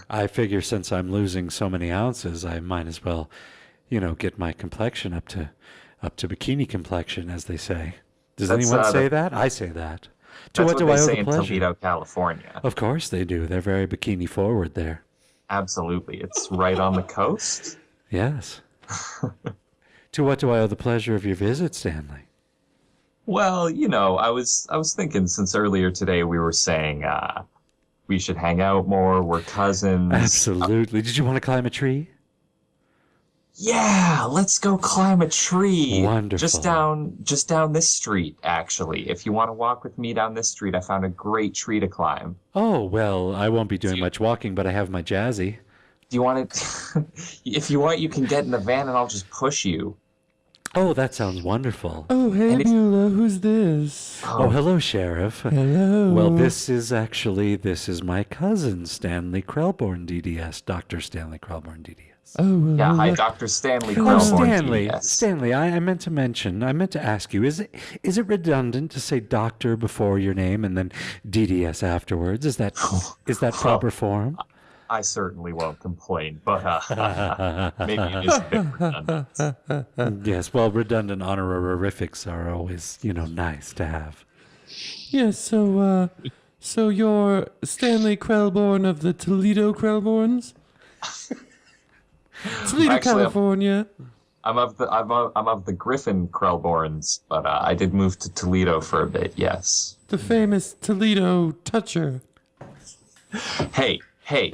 I figure since I'm losing so many ounces, I might as well, get my complexion up to bikini complexion, as they say. Does That's, anyone say that? I say that. To That's what do they I owe say the in pleasure? Toledo, California. Of course they do. They're very bikini forward there. Absolutely, it's right on the coast. Yes. To what do I owe the pleasure of your visit, Stanley? Well, I was thinking since earlier today we were saying we should hang out more. We're cousins. Absolutely. Did you want to climb a tree? Yeah, let's go climb a tree. Wonderful. Just down this street, actually. If you want to walk with me down this street, I found a great tree to climb. Oh, well, I won't be doing much walking, but I have my jazzy. Do you want it? If you want, you can get in the van and I'll just push you. Oh, that sounds wonderful. Oh, hey, And if- Beulah, who's this? Oh, hello, Sheriff. Hello. Well, this is my cousin, Stanley Krellborn, DDS, Dr. Stanley Krellborn, DDS. Oh, well, Yeah, hi, look- Dr. Stanley. Oh, Krellborn, Stanley. TDS. Stanley, I meant to ask you, is it redundant to say doctor before your name and then DDS afterwards? Is that proper form? I certainly won't complain, but maybe it is a bit redundant. Yes, well, redundant honorifics are always, nice to have. Yes, so you're Stanley Krellborn of the Toledo Krellborns? Toledo, Actually, California. I'm of the Griffin Krellborns, but I did move to Toledo for a bit. Yes. The famous Toledo Toucher. Hey,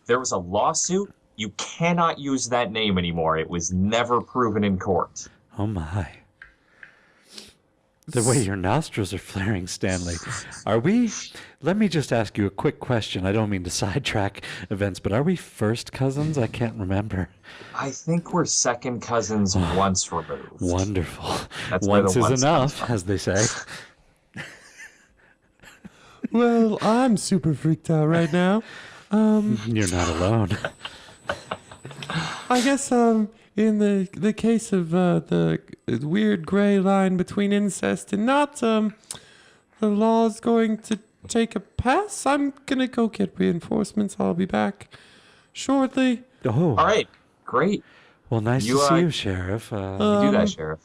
there was a lawsuit. You cannot use that name anymore. It was never proven in court. Oh my. The way your nostrils are flaring, Stanley. Let me just ask you a quick question. I don't mean to sidetrack events, but are we first cousins? I can't remember. I think we're second cousins once removed. Wonderful. That's where Once the is once enough, comes from. as they say. Well, I'm super freaked out right now. You're not alone. I guess in the case of the weird gray line between incest and not, the law's going to take a pass. I'm gonna go get reinforcements. I'll be back shortly. Oh. All right, great. Well, nice You, to see you, Sheriff. You do that, Sheriff.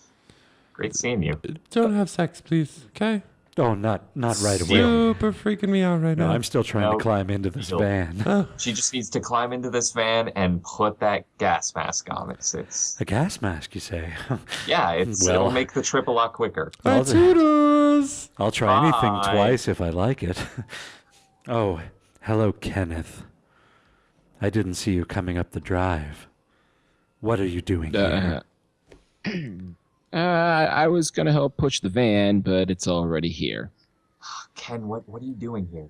Great seeing you. Don't have sex, please. Okay. Oh, not right away. Super freaking me out right No, now. I'm still trying to No, climb into this you'll- van. She just needs to climb into this van and put that gas mask on. It's A gas mask, you say? yeah, Well- it'll make the trip a lot quicker. Well, Toodles! I'll try anything Bye. twice if I like it. Oh, hello, Kenneth. I didn't see you coming up the drive. What are you doing here? I was gonna help push the van, but it's already here. Ken, what are you doing here?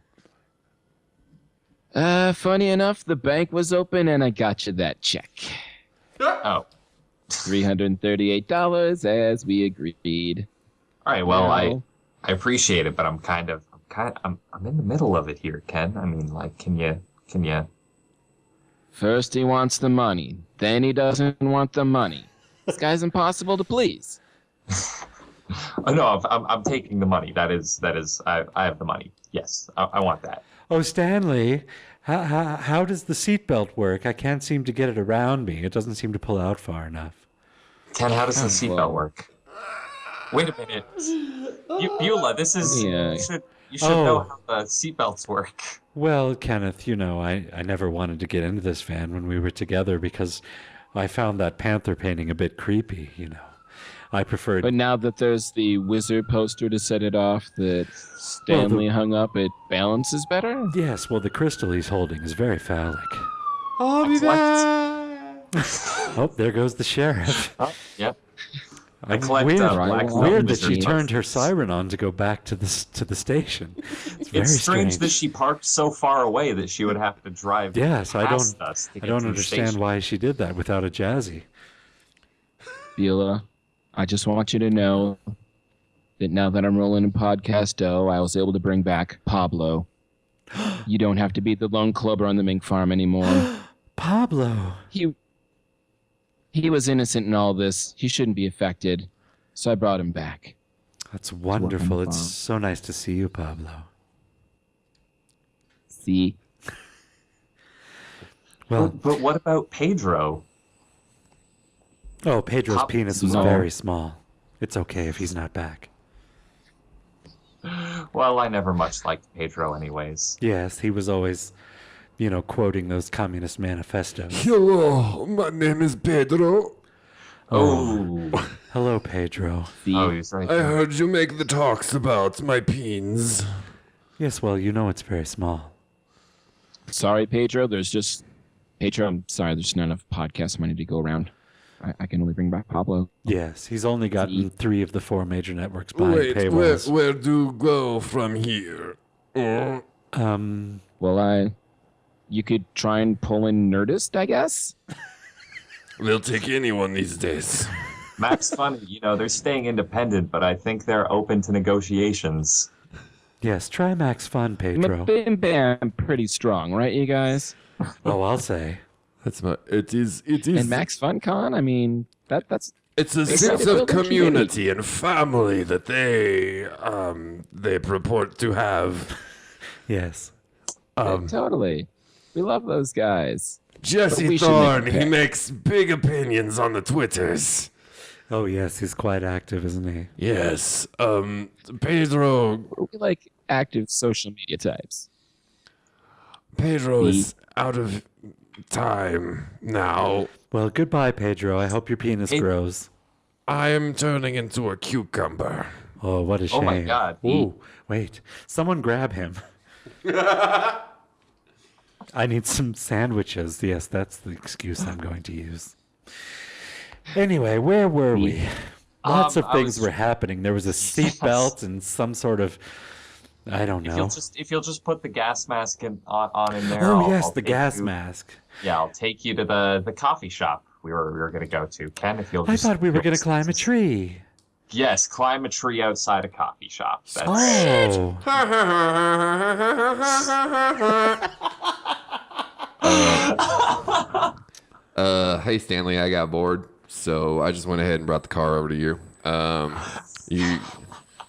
Funny enough, the bank was open and I got you that check. Oh, $338 as we agreed. all right. Well, Well- I appreciate it, but I'm in the middle of it here, Ken. I mean, like, can you? First he wants the money, then he doesn't want the money. This guy's impossible to please. Oh no, I'm taking the money. That is. I have the money. Yes, I want that. Oh, Stanley, how does the seatbelt work? I can't seem to get it around me. It doesn't seem to pull out far enough. Ken, how does the seatbelt well- work? Wait a minute, Beulah. This is. Yeah. You should know how the seatbelts work. Well, Kenneth, I never wanted to get into this van when we were together because I found that panther painting a bit creepy, I preferred... But now that there's the wizard poster to set it off that Stanley hung up, it balances better? Yes, well, the crystal he's holding is very phallic. I'll be collect- back! Oh, there goes the sheriff. Oh, yep. I collect Weird, black weird that wizard she turned her posters. siren on to go back to the station. It's very It's strange that she parked so far away that she would have to drive Yes, past us to I get don't to the understand station. why she did that without a jazzy. Beulah, I just want you to know that now that I'm rolling in podcast dough, I was able to bring back Pablo. You don't have to be the lone clubber on the mink farm anymore. Pablo! He was innocent in all this. He shouldn't be affected. So I brought him back. That's wonderful. It's fun. so nice to see you, Pablo. See? Well, But what about Pedro? oh, Pedro's Pop- penis was No. very small. It's okay if he's not back. Well, I never much liked Pedro anyways. Yes, he was always, quoting those communist manifestos. Hello, my name is Pedro. Oh, Hello, Pedro. See? oh, he's right I there. heard you make the talks about my peens. Yes, well, it's very small. Sorry, Pedro. Pedro, I'm sorry. There's not enough podcast money to go around. I can only bring back Pablo. Yes, he's only gotten 3 of the 4 major networks behind paywalls. where do go from here? Well, you could try and pull in Nerdist, I guess. They'll take anyone these days. Max Funny, they're staying independent, but I think they're open to negotiations. Yes, try Max Fun, Pedro. Bam Bam, pretty strong, right, you guys? Oh, I'll say. It is. And Max FunCon, I mean, that's It's a They sense build of a community and family that they purport to have. Yes. totally. We love those guys. Jesse we should Thorne, make a he bet. makes big opinions on the Twitters. Oh, yes, he's quite active, isn't he? Yes. Pedro We like active social media types. is out of time now. Well, goodbye, Pedro. I hope your penis grows. I am turning into a cucumber. Oh, what a shame. Oh my God. Ooh, wait. Someone grab him. I need some sandwiches. Yes, that's the excuse I'm going to use. Anyway, where were we? Lots of things were happening. There was a seatbelt and some sort of, I don't know. If you'll just put the gas mask on in there. Oh, I'll yes, the take gas you- mask. Yeah, I'll take you to the coffee shop we were going to go to. Ken, if you'll I just... thought we were going to climb a tree. Yes, climb a tree outside a coffee shop. That's... Oh. Hey Stanley, I got bored, so I just went ahead and brought the car over to you. You.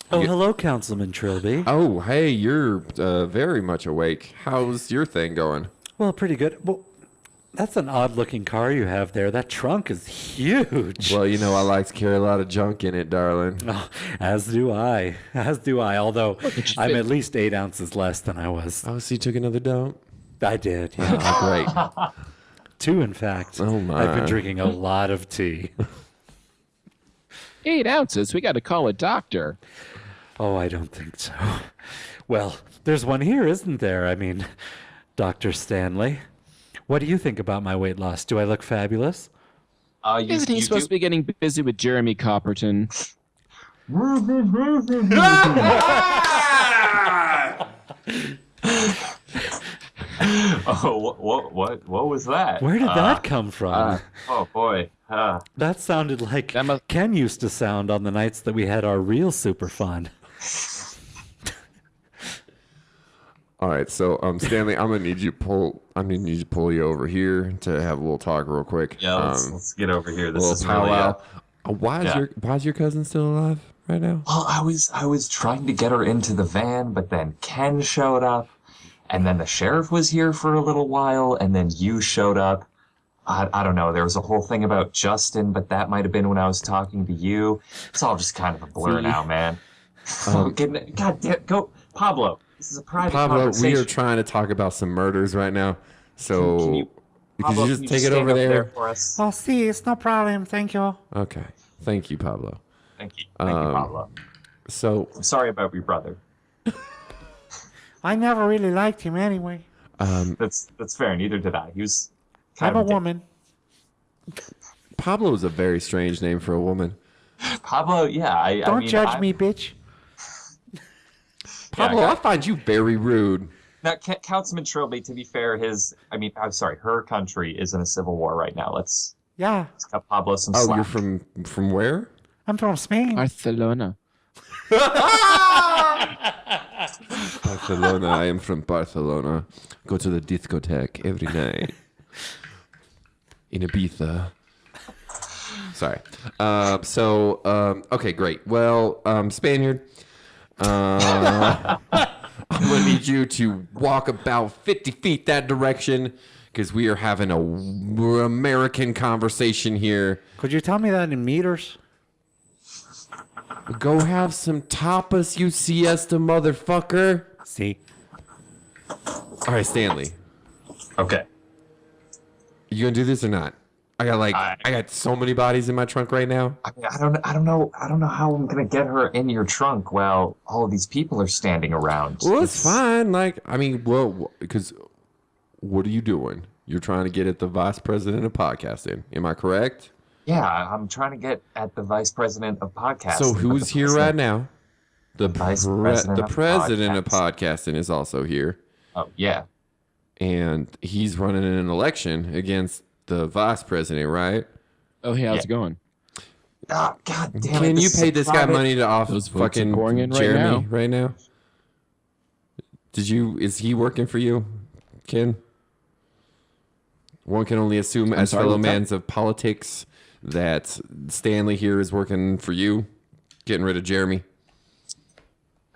Oh, hello, Councilman Trilby. Oh, hey, you're very much awake. How's your thing going? Well, pretty good. Well, that's an odd-looking car you have there. That trunk is huge. Well, you know, I like to carry a lot of junk in it, darling. Oh, as do I. As do I. Although I'm fit. at least 8 ounces less than I was. Oh, so you took another dump? I did. Yeah. Oh, great. 2, in fact. Oh, my. I've been drinking a lot of tea. 8 ounces. We got to call a doctor. Oh, I don't think so. Well, there's one here, isn't there? I mean, Dr. Stanley. What do you think about my weight loss? Do I look fabulous? Isn't he supposed to be getting busy with Jeremy Copperton? Oh, what was that? Where did that come from? Oh, boy. That sounded like That must- Ken used to sound on the nights that we had our real super fun. All right, so Stanley, I'm gonna need you to pull you over here to have a little talk real quick. Yeah, let's get over here. This little is really... powwow. Why is your cousin still alive right now? Well, I was trying to get her into the van, but then Ken showed up, and then the sheriff was here for a little while, and then you showed up. I don't know. There was a whole thing about Justin, but that might have been when I was talking to you. It's all just kind of a blur now, man. God damn, go, Pablo. This is a private Pablo, conversation. we are trying to talk about some murders right now. So Can you- Pablo, could you can just take it stand over up there? for us? Oh, see, it's no problem. Thank you. Okay. Thank you, Pablo. Thank you, Pablo. So I'm sorry about your brother. I never really liked him anyway. That's fair. Neither did I. He was kind I'm a of dick. woman. Pablo is a very strange name for a woman. Pablo, yeah. I Don't mean, judge me, bitch. Pablo, I I find you very rude. Now, Councilman Trilby, to be fair, her country is in a civil war right now. Let's Yeah, cut Pablo some Oh, slack. you're from where? I'm from Spain. Barcelona. Barcelona. I am from Barcelona. Go to the discotheque every night. In Ibiza. Sorry. Okay, great. Well, Spaniard, I'm going to need you to walk about 50 feet that direction because we are having a American conversation here. Could you tell me that in meters? Go have some tapas, you siesta motherfucker. See. All right, Stanley. Okay. You gonna do this or not? I got so many bodies in my trunk right now. I mean, I don't know how I'm gonna get her in your trunk while all of these people are standing around. Well, it's fine. Because what are you doing? You're trying to get at the vice president of podcasting. Am I correct? Yeah, I'm trying to get at the vice president of podcasting. So but who's the here right president- now? The vice president of president of podcasting is also here, Oh yeah. and he's running an election against the vice president, right? Oh, hey, how's it going? Oh, God damn it. Can you is pay a this guy private- money to off Those votes are fucking pouring in right Jeremy now. right now? Is he working for you, Ken? One can only assume, as sorry, fellow what's that? mans of politics, that Stanley here is working for you, getting rid of Jeremy.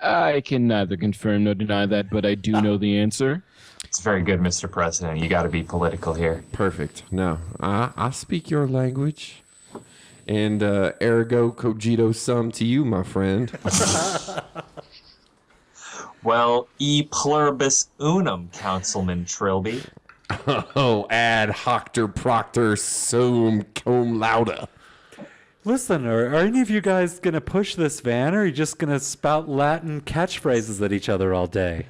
I can neither confirm nor deny that, but I do know the answer. It's very good, Mr. President. You got to be political here. Perfect. No, I speak your language. And ergo cogito sum to you, my friend. Well, e pluribus unum, Councilman Trilby. Oh, ad hocter proctor sum cum laude. Listen, are any of you guys going to push this van, or are you just going to spout Latin catchphrases at each other all day?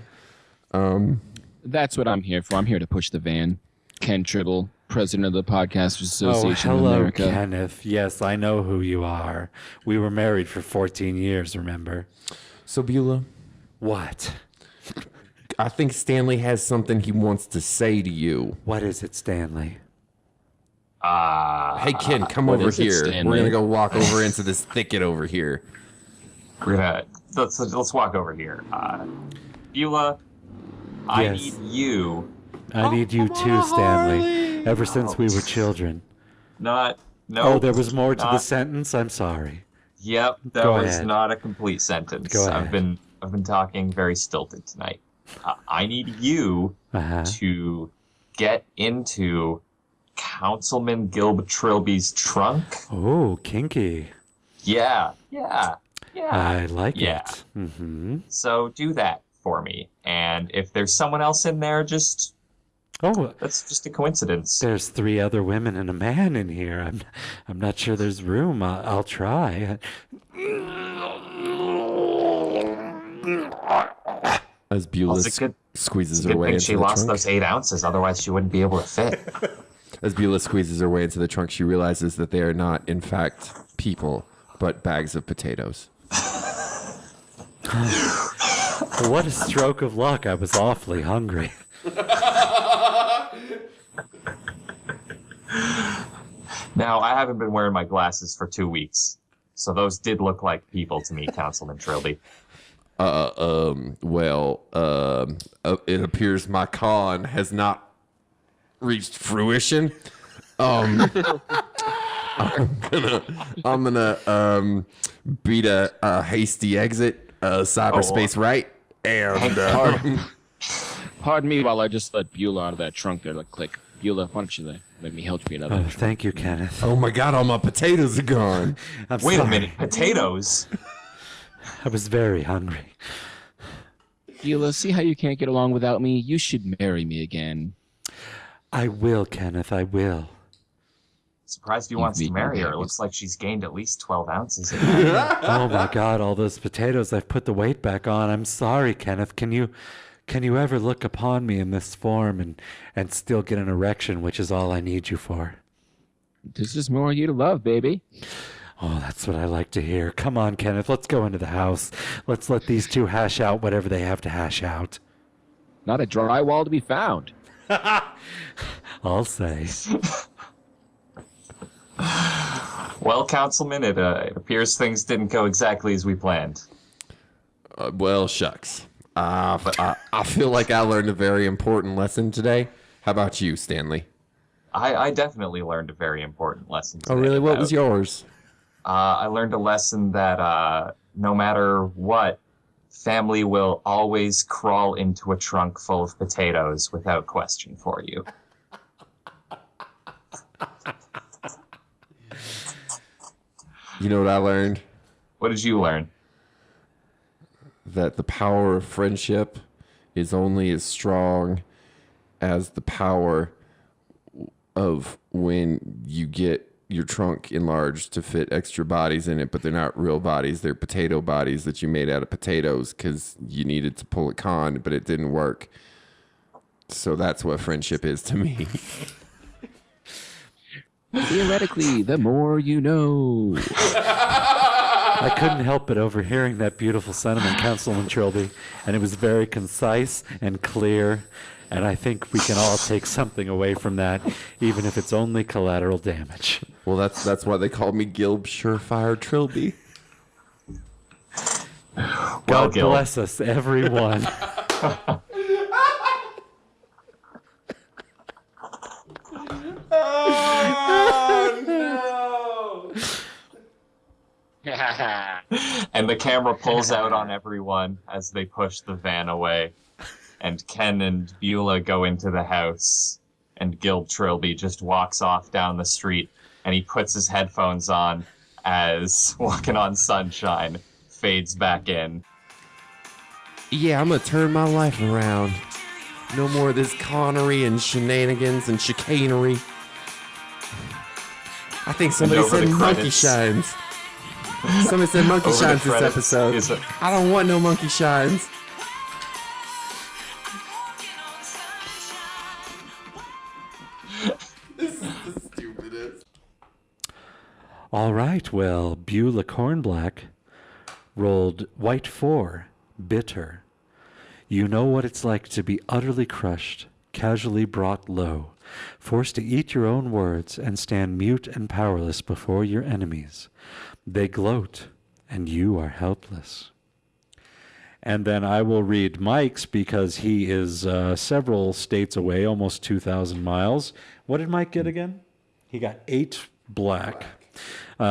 That's what I'm here for. I'm here to push the van. Ken Tribble, president of the Podcasters Association of hello, America. Kenneth. Yes, I know who you are. We were married for 14 years, remember? So, Beulah, What? I think Stanley has something he wants to say to you. What is it, Stanley? Hey, Ken, come what over is it, here. Stanley? We're going to go walk over into this thicket over here. We're gonna let's walk over here. Beulah, I Yes. need you. I need you too, Stanley. Ever since we were children. No. Oh, there was more to the not- sentence? I'm sorry. Yep, that Go was ahead. not a complete sentence. Go ahead. I've been talking very stilted tonight. I need you Uh-huh. to get into Councilman Gilb Trilby's trunk. Oh, kinky. Yeah. I like Yeah. it. Mm-hmm. So do that for me. And if there's someone else in there, Oh, that's just a coincidence. there's 3 other women and a man in here. I'm not sure there's room. I'll try. As Beulah Well, it's a good- squeezes It's a her good way thing into she the lost trunk. those 8 ounces, otherwise she wouldn't be able to fit. As Beulah squeezes her way into the trunk, she realizes that they are not, in fact, people, but bags of potatoes. What a stroke of luck. I was awfully hungry. Now, I haven't been wearing my glasses for 2 weeks, so those did look like people to me, Councilman Trilby. It appears my con has not reached fruition. I'm gonna beat a hasty exit, cyberspace right, and Pardon me while I just let Beulah out of that trunk there. Like, click. Beulah, why don't you let me help you out of Oh, that trunk? thank you, Kenneth. oh my god, all my potatoes are gone. I'm Wait sorry. a minute, potatoes? I was very hungry. Beulah, see how you can't get along without me? You should marry me again. I will, Kenneth. I will. Surprised he wants to marry her. It looks like she's gained at least 12 ounces. Oh my God! All those potatoes. I've put the weight back on. I'm sorry, Kenneth. Can you ever look upon me in this form and still get an erection, which is all I need you for? This is more you to love, baby. Oh, that's what I like to hear. Come on, Kenneth. Let's go into the house. Let's let these 2 hash out whatever they have to hash out. Not a drywall to be found. I'll say. Well, Councilman, it appears things didn't go exactly as we planned. Well, shucks. I feel like I learned a very important lesson today. How about you, Stanley? I definitely learned a very important lesson Oh, today really? What about- was yours? I learned a lesson that no matter what, family will always crawl into a trunk full of potatoes without question for you. You know what I learned? What did you learn? That the power of friendship is only as strong as the power of when you get your trunk enlarged to fit extra bodies in it, but they're not real bodies. They're potato bodies that you made out of potatoes because you needed to pull a con, but it didn't work. So that's what friendship is to me. Theoretically, the more you know. I couldn't help but overhearing that beautiful sentiment, Councilman Trilby, and it was very concise and clear, and I think we can all take something away from that, even if it's only collateral damage. Well, that's why they called me Gilb Surefire Trilby. God Gil. bless us, everyone. And the camera pulls out on everyone as they push the van away. and Ken and Beulah go into the house, and Gilb Trilby just walks off down the street, and he puts his headphones on as Walking on Sunshine fades back in. Yeah, I'm gonna turn my life around. No more of this connery and shenanigans and chicanery. I think somebody said monkey shines. Somebody said monkey shines this episode. I don't want no monkey shines. This is the stupidest. All right, well, Beulah Cornblack rolled white 4, bitter. You know what it's like to be utterly crushed, casually brought low, forced to eat your own words and stand mute and powerless before your enemies. They gloat, and you are helpless. And then I will read Mike's because he is several states away, almost 2,000 miles. What did Mike get again? He got 8 black.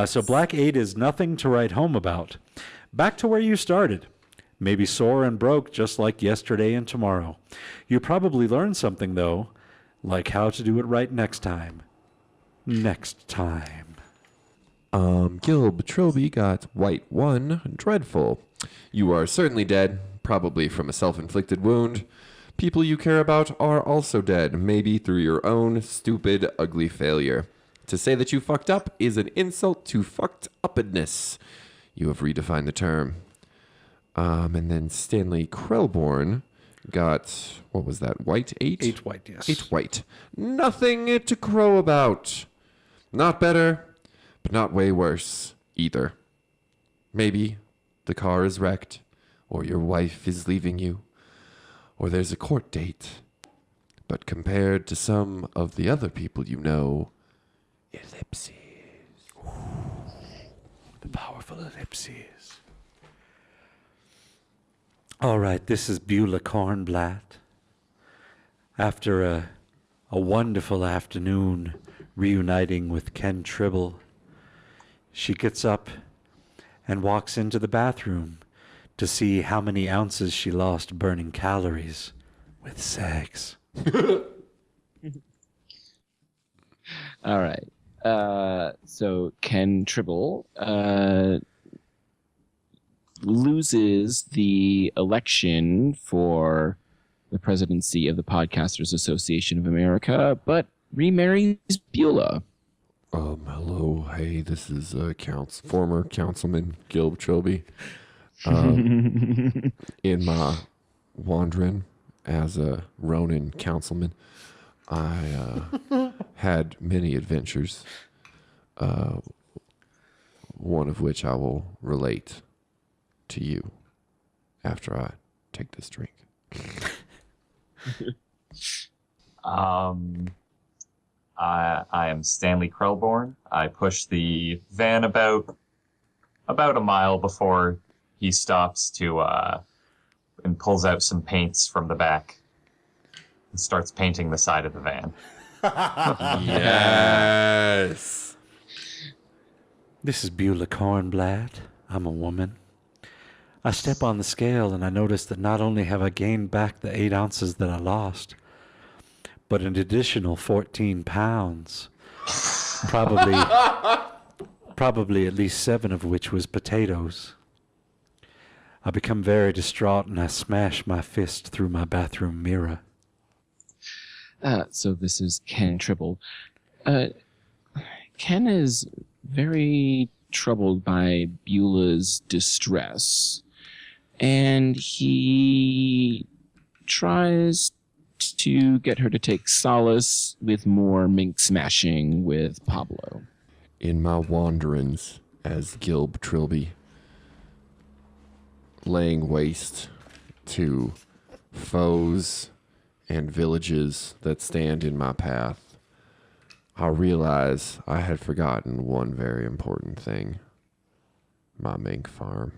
So black 8 is nothing to write home about. Back to where you started. Maybe sore and broke just like yesterday and tomorrow. You probably learned something, though, like how to do it right next time. Next time. Gilb Trilby got white 1, dreadful. You are certainly dead, probably from a self-inflicted wound. People you care about are also dead, maybe through your own stupid, ugly failure. To say that you fucked up is an insult to fucked upness. You have redefined the term. And then Stanley Krellborn got, what was that, white 8? 8 white, yes. 8 white. Nothing to crow about. Not better, but not way worse either. Maybe the car is wrecked, or your wife is leaving you, or there's a court date. But compared to some of the other people you know, ellipses. The powerful ellipses. All right, this is Beulah Cornblatt. After a wonderful afternoon reuniting with Ken Tribble, she gets up and walks into the bathroom to see how many ounces she lost burning calories with sex. All right. So Ken Tribble loses the election for the presidency of the Podcasters Association of America, but remarries Beulah. Hello. Hey, this is former Councilman Gilb Trilby. In my wandering as a Ronin councilman, I had many adventures, one of which I will relate to you after I take this drink. I am Stanley Krellborn. I push the van about a mile before he stops to and pulls out some paints from the back and starts painting the side of the van. Yes. This is Beulah Cornblatt. I'm a woman. I step on the scale and I notice that not only have I gained back the 8 ounces that I lost, but an additional 14 pounds. Probably at least 7 of which was potatoes. I become very distraught and I smash my fist through my bathroom mirror. So this is Ken Tribble. Ken is very troubled by Beulah's distress, and he tries to get her to take solace with more mink smashing with Pablo. In my wanderings as Gilb Trilby, laying waste to foes and villages that stand in my path, I realize I had forgotten one very important thing. My mink farm.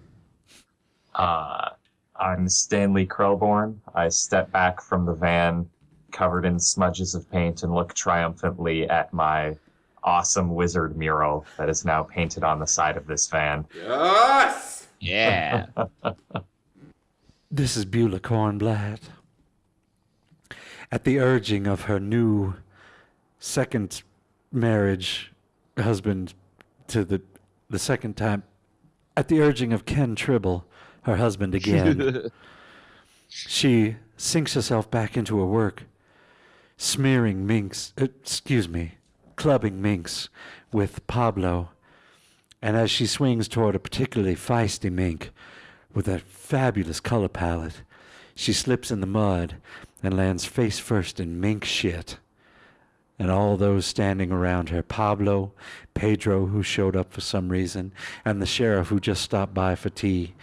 I'm Stanley Krellborn. I step back from the van, covered in smudges of paint, and look triumphantly at my awesome wizard mural that is now painted on the side of this van. Yes! Yeah. This is Beulah Cornblatt. at the urging of her new second marriage husband to the second time, at the urging of Ken Tribble, her husband again, she sinks herself back into her work, clubbing minks with Pablo. And as she swings toward a particularly feisty mink with a fabulous color palette, she slips in the mud and lands face first in mink shit. And all those standing around her, Pablo, Pedro, who showed up for some reason, and the sheriff who just stopped by for tea,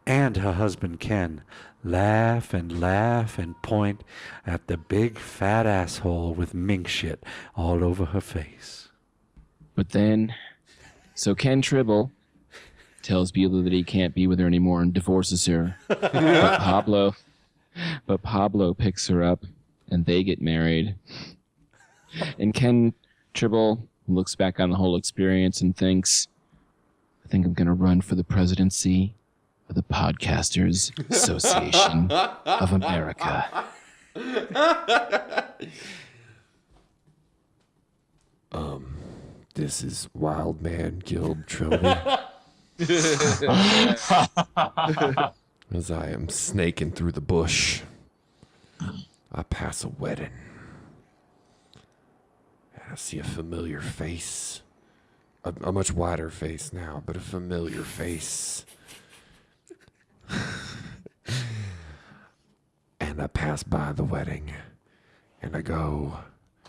and her husband Ken, laugh and point at the big fat asshole with mink shit all over her face. But then, so Ken Tribble tells Beulah that he can't be with her anymore and divorces her. But Pablo picks her up and they get married. And Ken Tribble looks back on the whole experience and thinks, I think I'm going to run for the presidency of the Podcasters Association of America. This is Wild Man Guild Trilby. As I am snaking through the bush, I pass a wedding. I see a familiar face. A much wider face now, but a familiar face. And I pass by the wedding, and I go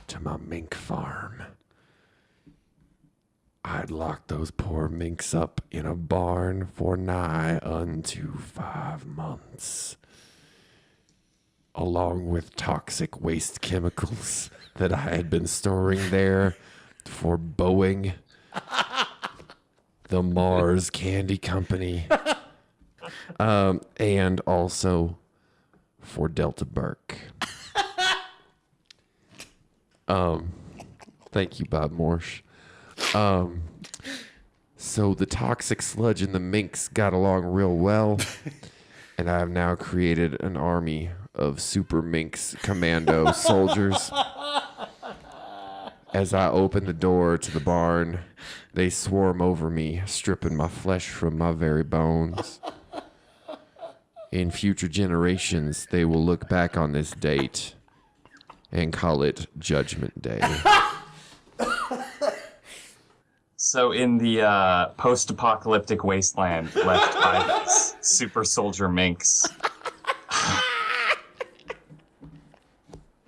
to my mink farm. I'd locked those poor minks up in a barn for nigh unto 5 months, along with toxic waste chemicals that I had been storing there for Boeing, the Mars Candy Company, and also for Delta Burke. Thank you, Bob Morsh. So the toxic sludge and the minks got along real well, and I have now created an army of super minks commando soldiers. As I open the door to the barn, they swarm over me, stripping my flesh from my very bones. In future generations, they will look back on this date and call it Judgment Day. So in the post-apocalyptic wasteland left by these super soldier minks,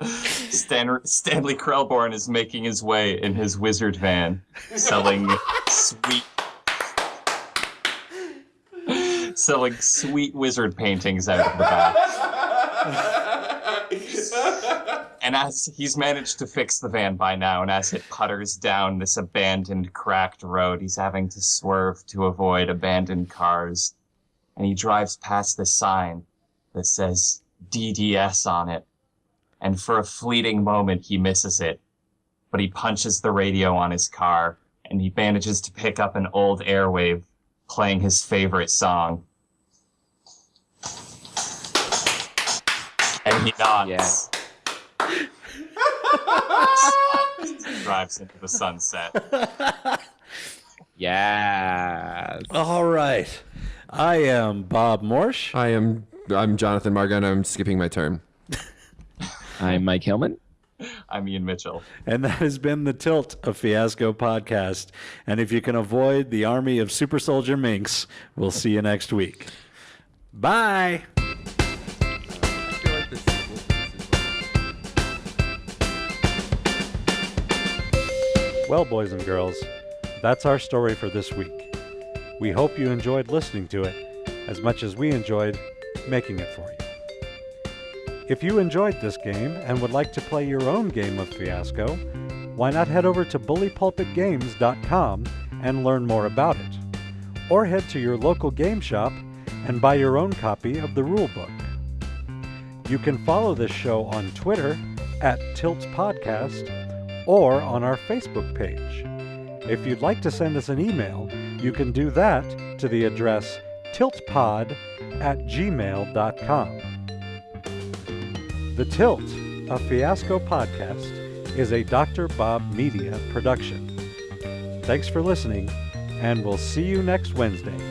Stanley Krellborn is making his way in his wizard van, selling sweet wizard paintings out of the back. And as he's managed to fix the van by now, and as it putters down this abandoned, cracked road, he's having to swerve to avoid abandoned cars. And he drives past this sign that says DDS on it. And for a fleeting moment, he misses it. But he punches the radio on his car, and he manages to pick up an old airwave playing his favorite song. And he nods. Yeah. Drives into the sunset. Yes. All right. I am Bob Morsh. I'm Jonathan Margon. I'm skipping my turn. I'm Mike Hillman. I'm Ian Mitchell. And that has been the Tilt of Fiasco podcast. And if you can avoid the army of super soldier minks, we'll see you next week. Bye. Well, boys and girls, that's our story for this week. We hope you enjoyed listening to it as much as we enjoyed making it for you. If you enjoyed this game and would like to play your own game of Fiasco, why not head over to bullypulpitgames.com and learn more about it, or head to your local game shop and buy your own copy of the rulebook. You can follow this show on Twitter @TiltPodcast or on our Facebook page. If you'd like to send us an email, you can do that to the address tiltpod@gmail.com. The Tilt a Fiasco podcast is a Dr. Bob Media production. Thanks for listening, and we'll see you next Wednesday.